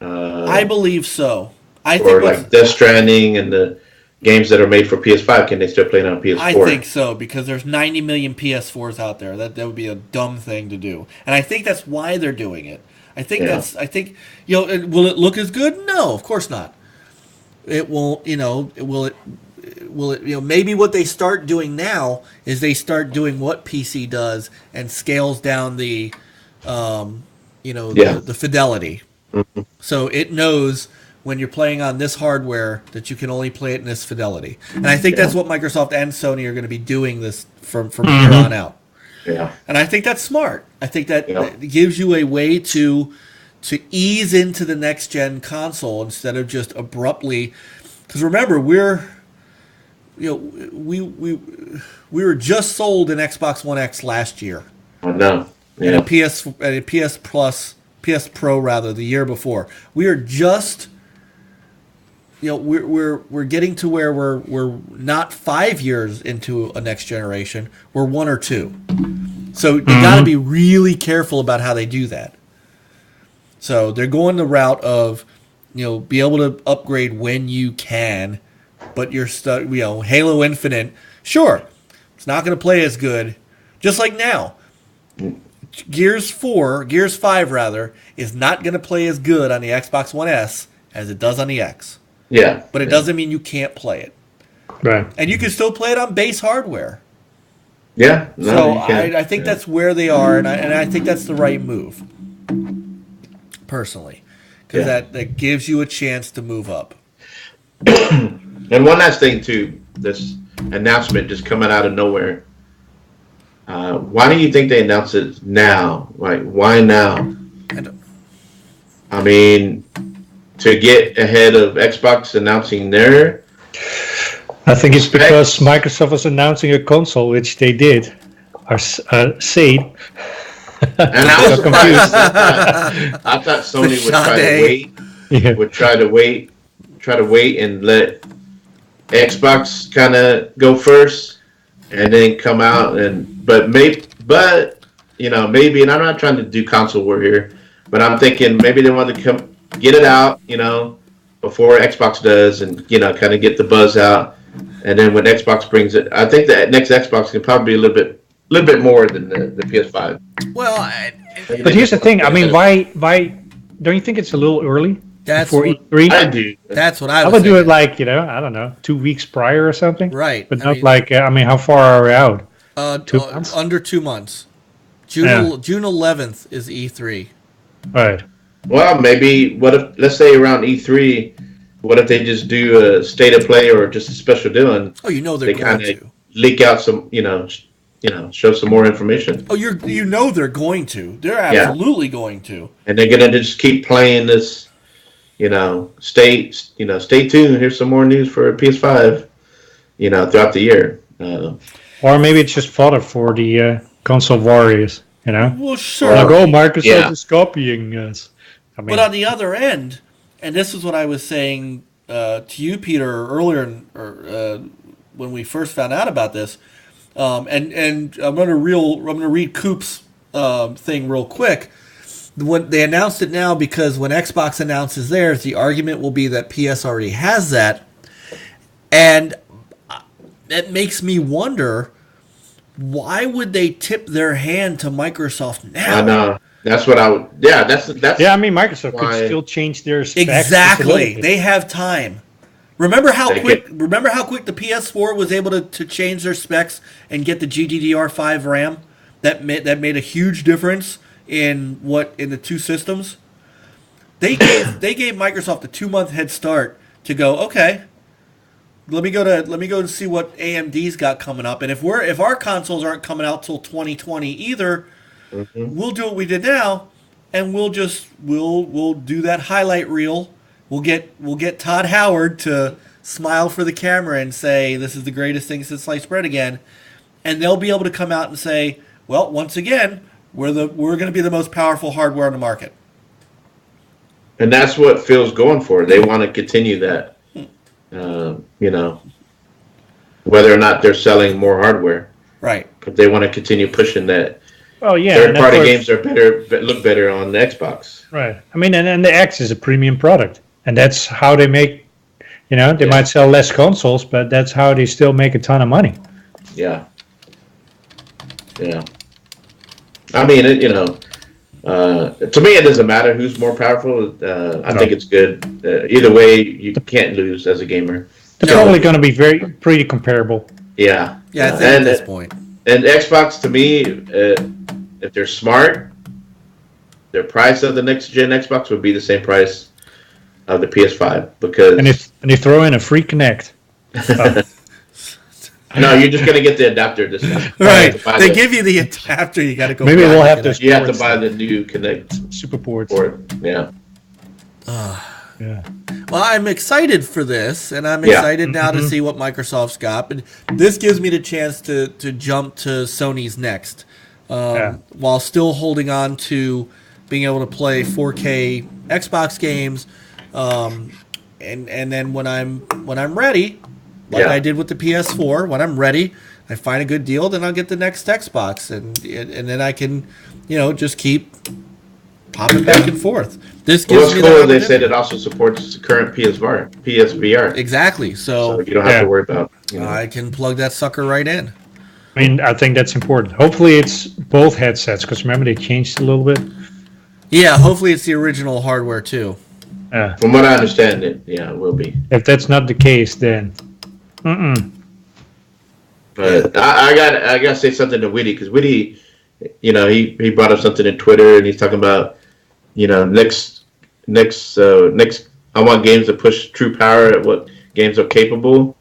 I believe so. I think like Death Stranding and the games that are made for PS5, can they still play on PS4? I think so, because there's 90 million PS4s out there. That would be a dumb thing to do, and I think that's why they're doing it. I think will it look as good? No, of course not. It won't. Will it? Maybe what they start doing now is they start doing what PC does and scales down the fidelity. Mm-hmm. So it knows when you're playing on this hardware that you can only play it in this fidelity. And I think that's what Microsoft and Sony are going to be doing this from here on out. Yeah. And I think that's smart. I think that gives you a way to ease into the next gen console instead of just abruptly, because remember, we were just sold an Xbox One X last year. I know. And Yeah. a PS Plus, PS Pro rather, the year before. We are just, we're getting to where we're not 5 years into a next generation. We're 1 or 2. So they got to be really careful about how they do that. So they're going the route of, be able to upgrade when you can, but you're stuck. Halo Infinite, sure, it's not going to play as good, just like now. Gears 5 rather, is not going to play as good on the Xbox One S as it does on the X. Yeah. But it doesn't mean you can't play it. Right. And you can still play it on base hardware. Yeah. No, So you can't. I think that's where they are, and I think that's the right move, personally. Because that gives you a chance to move up. And one last thing too, this announcement just coming out of nowhere. Why do you think they announced it now? Like, why now? I mean, to get ahead of Xbox announcing their. I think it's because Microsoft was announcing a console, which they did. Sade. And I was surprised. I thought Sony would try to wait. Yeah. Would try to wait and let Xbox kind of go first, and then come out maybe, and I'm not trying to do console war here, but I'm thinking maybe they want to come get it out, before Xbox does, and kind of get the buzz out, and then when Xbox brings it, I think that next Xbox can probably be a little bit more than the PS5. Well, But here's the thing. I mean, why don't you think it's a little early That's for what- E3? I do. that's what I I was would do thinking. it like, I don't know, 2 weeks prior or something. Right. But I not mean- like, how far are we out? 2 months? Under 2 months. June Yeah. June 11th is E3. Right. Well, maybe let's say around E3, what if they just do a state of play or just a special deal, and Oh, they're they going kind to. of leak out some, show some more information, Oh, they're going to. They're absolutely going to. and they're gonna just keep playing this, stay tuned. Here's some more news for PS5, throughout the year. Or maybe it's just fodder for the console warriors, Well, sure. Like, oh, Microsoft Yeah. is copying us. I mean, But on the other end, and this is what I was saying to you, Peter, earlier, when we first found out about this, and I'm gonna read Coop's thing real quick. When they announced it now, because when Xbox announces theirs, the argument will be that PS already has that, and that makes me wonder, why would they tip their hand to Microsoft now? I know. That's what I would. Yeah, that's. yeah, I mean, Microsoft Why- could still change their specs. Exactly. They have time. Remember how They quick the PS4 was able to change their specs and get the GDDR5 RAM? That made a huge difference in the two systems. They gave Microsoft a 2-month head start to go, okay, let me go to see what AMD's got coming up, and if our consoles aren't coming out till 2020 either, we'll do what we did now, and we'll do that highlight reel. We'll get Todd Howard to smile for the camera and say, "This is the greatest thing since sliced bread again," and they'll be able to come out and say, "Well, once again, we're going to be the most powerful hardware on the market." And that's what Phil's going for. They want to continue that. Whether or not they're selling more hardware, Right. but they want to continue pushing that. Well, yeah. Third-party and of course- games are better, look better on the Xbox. Right. I mean, and the X is a premium product, and that's how they make. They might sell less consoles, but that's how they still make a ton of money. Yeah. Yeah. I mean, to me, it doesn't matter who's more powerful. I think it's good. Either way, you can't lose as a gamer. They're probably going to be pretty comparable. Yeah. Yeah, I think at this point. And Xbox, to me, if they're smart, their price of the next gen Xbox would be the same price of the PS5 because. And if they throw in a free Connect, no, you're just gonna get the adapter this time. Right. They give you the adapter. You got to go. maybe buy we'll it. have those. You have to buy the new Connect super ports. port. Yeah. Yeah. Well, I'm excited for this, and I'm Yeah. excited now to see what Microsoft's got. But this gives me the chance to jump to Sony's next, Yeah. while still holding on to being able to play 4K Xbox games, and then when I'm ready, like Yeah. I did with the PS4, when I'm ready, I find a good deal, then I'll get the next Xbox, and then I can, just keep popping back and forth. This gives What's me cool, that they said it also supports the current PSVR. exactly. So So you don't have Yeah. to worry about, I can plug that sucker right in. I mean, I think that's important. Hopefully, it's both headsets because remember they changed a little bit. Yeah, hopefully it's the original hardware too. From what I understand, it will be. If that's not the case, then But I gotta say something to Witty, because Witty, he brought up something in Twitter, and he's talking about, next I want games to push true power at what games are capable.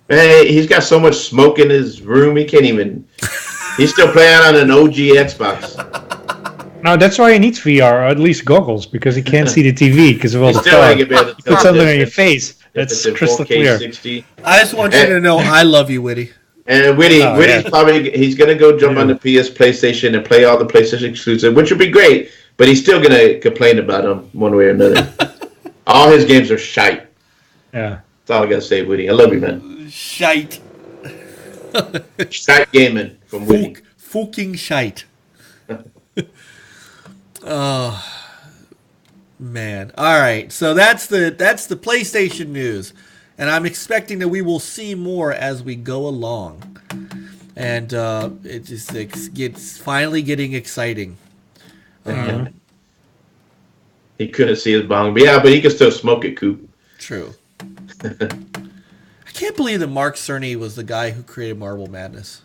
Man, he's got so much smoke in his room, he can't even. He's still playing on an OG Xbox. no, that's why he needs VR or at least goggles because he can't see the TV because of all He the still ain't fog. gonna be able to tell It's the under your difference face. if That's it's in crystal 4K clear. 60. I just want you to know I love you, Witty. And Witty's yeah. probably he's gonna go jump on the PlayStation and play all the PlayStation exclusive, which would be great. But he's still gonna complain about them one way or another. All his games are shite. Yeah. That's all I gotta say, Witty. I love you, man. Shite. Shite gaming from Witty. Fucking shite. Oh man. All right. So that's the PlayStation news. And I'm expecting that we will see more as we go along. And it just gets finally getting exciting. He couldn't see his bong, but he can still smoke it, Coop. True. I can't believe that Mark Cerny was the guy who created Marble Madness.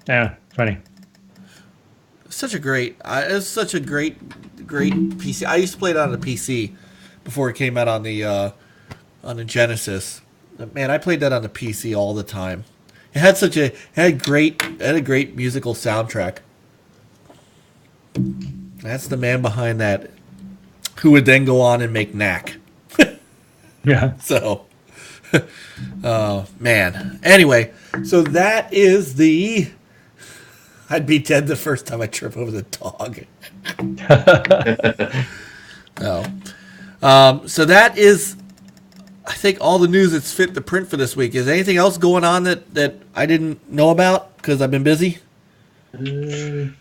Yeah. Funny. It's such a great PC. I used to play it on the PC before it came out on the Genesis. Man, I played that on the PC all the time. It had a great musical soundtrack. That's the man behind that, who would then go on and make Knack. Yeah. So, oh man. Anyway, so that is the. I'd be dead the first time I trip over the dog. So that is, I think, all the news that's fit the print for this week. Is there anything else going on that I didn't know about because I've been busy? We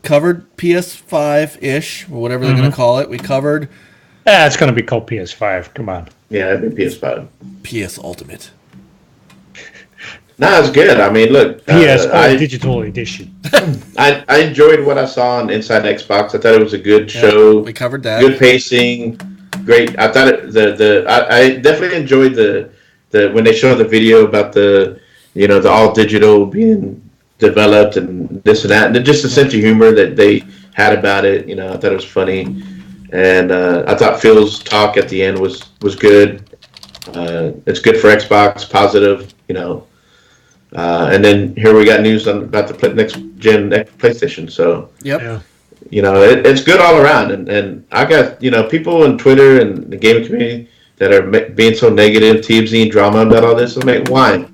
covered PS5-ish, or whatever they're going to call it. We covered Yeah, it's gonna be called PS5. Come on. Yeah, that'd be PS5. PS Ultimate. No, it's good. I mean, look, PS Digital Edition. I enjoyed what I saw on Inside Xbox. I thought it was a good show. We covered that. Good pacing, great. I thought I definitely enjoyed the when they showed the video about the all digital being developed and this and that, and just the sense of humor that they had about it. I thought it was funny, and I thought Phil's talk at the end was good. It's good for Xbox, positive. And then here we got news about the next gen PlayStation. So Yep. Yeah. it's good all around. And I got people on Twitter and the gaming community that are being so negative, TMZ and drama about all this. I'm like, why?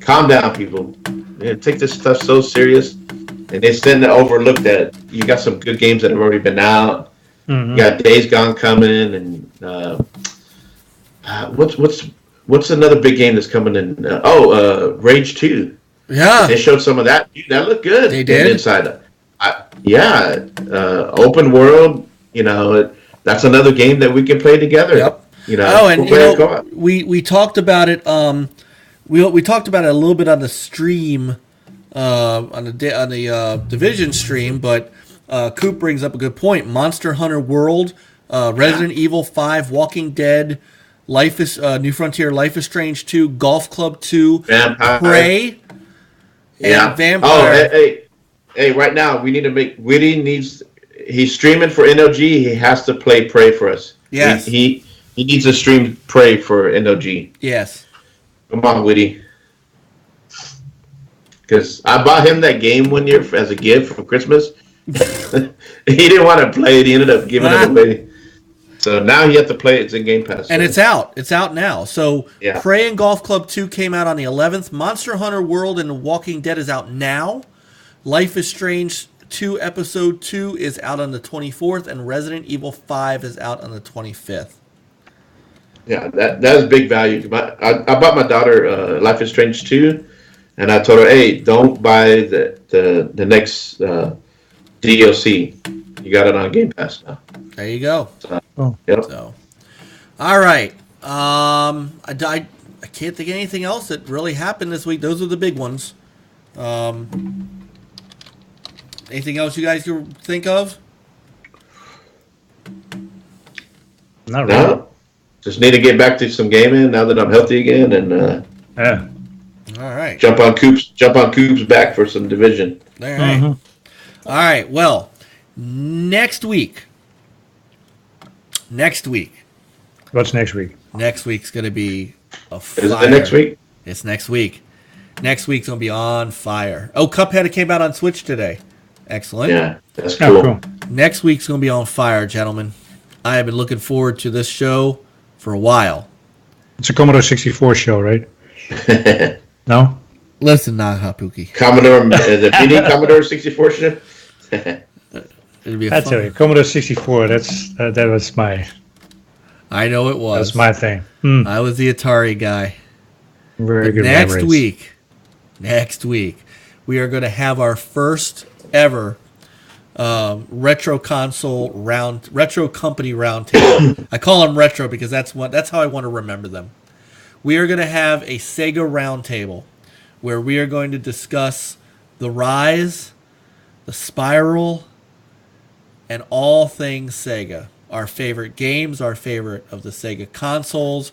Calm down, people. Take this stuff so serious. And they tend to overlook that you got some good games that have already been out. Mhm. You got Days Gone coming, and what's another big game that's coming in? Rage 2. Yeah. They showed some of that. Dude, that looked good. They did? Inside. Open world. That's another game that we can play together. Yep. We talked about it. We talked about it a little bit on the stream, on the Division stream. But Coop brings up a good point. Monster Hunter World, Resident Evil 5, Walking Dead, New Frontier, Life is Strange 2, Golf Club 2, Vampire. Prey, and Vampire. Oh, hey! Right now we need to make Witty needs. He's streaming for NOG. He has to play Prey for us. Yes. He needs to stream Prey for NOG. Yes. Come on, Witty. Because I bought him that game one year as a gift for Christmas, He didn't want to play it. He ended up giving it away. So now you have to play it. It's in Game Pass. And it's out. It's out now. So Yeah. Prey and Golf Club 2 came out on the 11th. Monster Hunter World and Walking Dead is out now. Life is Strange 2 Episode 2 is out on the 24th. And Resident Evil 5 is out on the 25th. Yeah, that is big value. I bought my daughter Life is Strange 2, and I told her, hey, don't buy the next DLC. You got it on Game Pass now. There you go. Yep. So, all right. I can't think of anything else that really happened this week. Those are the big ones. Anything else you guys can think of? Not really. No, just need to get back to some gaming now that I'm healthy again, and Yeah. All right. jump on Coop's back for some division. All right. Mhm. All right. Well, next week. What's next week? Next week's going to be a fire. Is it the next week? It's next week. Next week's going to be on fire. Oh, Cuphead came out on Switch today. Excellent. Yeah, that's Oh, cool. cool. Next week's going to be on fire, gentlemen. I have been looking forward to this show for a while. It's a Commodore 64 show, right? No? Listen, Nahapuki. Commodore, the PD Commodore 64 ship. It'll be a That's fun. it. Commodore 64. That was my I know it was. that's my thing. Hmm. I was the Atari guy. Very But good next memories. week, we are going to have our first ever retro company roundtable. I call them retro because that's how I want to remember them. We are going to have a Sega roundtable where we are going to discuss the Rise, the Spiral, and all things Sega. Our favorite games, our favorite of the Sega consoles.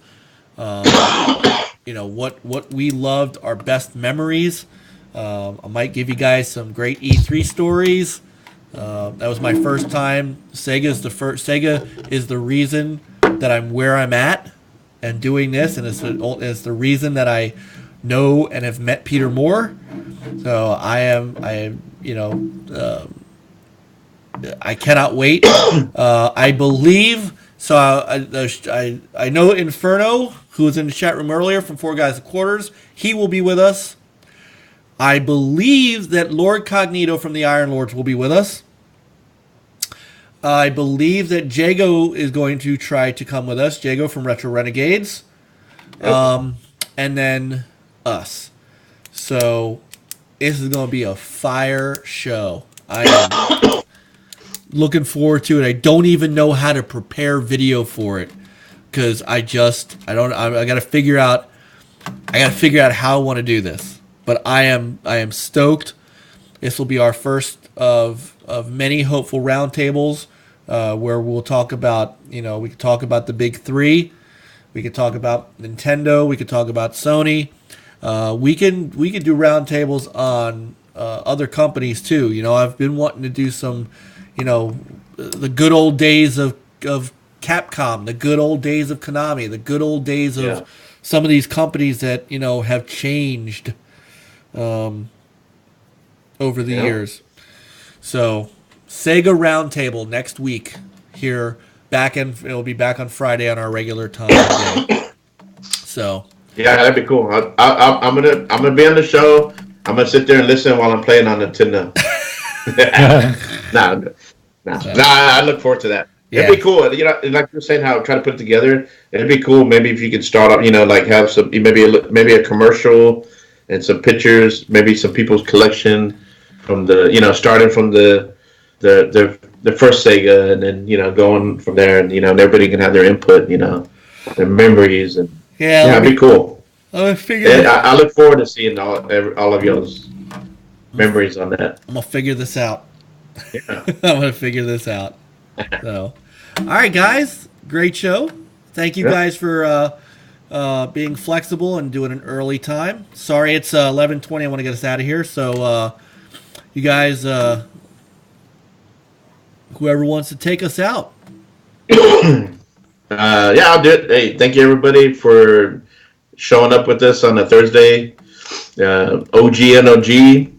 What we loved, our best memories. I might give you guys some great E3 stories. That was my first time. Sega is the reason that I'm where I'm at and doing this, and it's the reason that I know and have met Peter Moore. So I cannot wait. I believe so. I know Inferno, who was in the chat room earlier from Four Guys and Quarters. He will be with us. I believe that Lord Cognito from the Iron Lords will be with us. I believe that Jago is going to try to come with us. Jago from Retro Renegades. And then us. So this is going to be a fire show. I am looking forward to it. I don't even know how to prepare video for it because I got to figure out how I want to do this. But I am stoked. This will be our first of many hopeful roundtables where we'll talk about, we can talk about the big three. We could talk about Nintendo. We could talk about Sony. We can do roundtables on other companies too. I've been wanting to do some, the good old days of Capcom, the good old days of Konami, the good old days of some of these companies that have changed over the years. So Sega Roundtable next week here. It'll be back on Friday on our regular time day. So Yeah, that'd be cool. I'm gonna be on the show. I'm gonna sit there and listen while I'm playing on Nintendo. Nah, I look forward to that. Yeah. It'd be cool. Like you were saying, how try to put it together. It'd be cool. Maybe if you could start up, like have some maybe a commercial and some pictures, maybe some people's collection from the starting from the first Sega, and then going from there, and everybody can have their input, their memories, and it'd be cool. I look forward to seeing all of y'all's memories on that. I'm gonna figure this out. Yeah. I'm gonna figure this out. So, all right, guys, great show. Thank you guys for being flexible and doing an early time. Sorry, it's 11:20. I want to get us out of here. So, you guys, whoever wants to take us out. I'll do it. Hey, thank you everybody for showing up with us on a Thursday. OGNOG,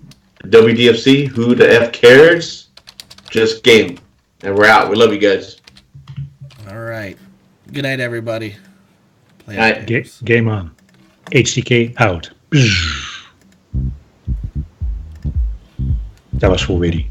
WDFC, who the F cares? just game. And we're out. We love you guys. All right. Good night, everybody. Play Night. out games. Game on. HTK out. Dat was voor Willy.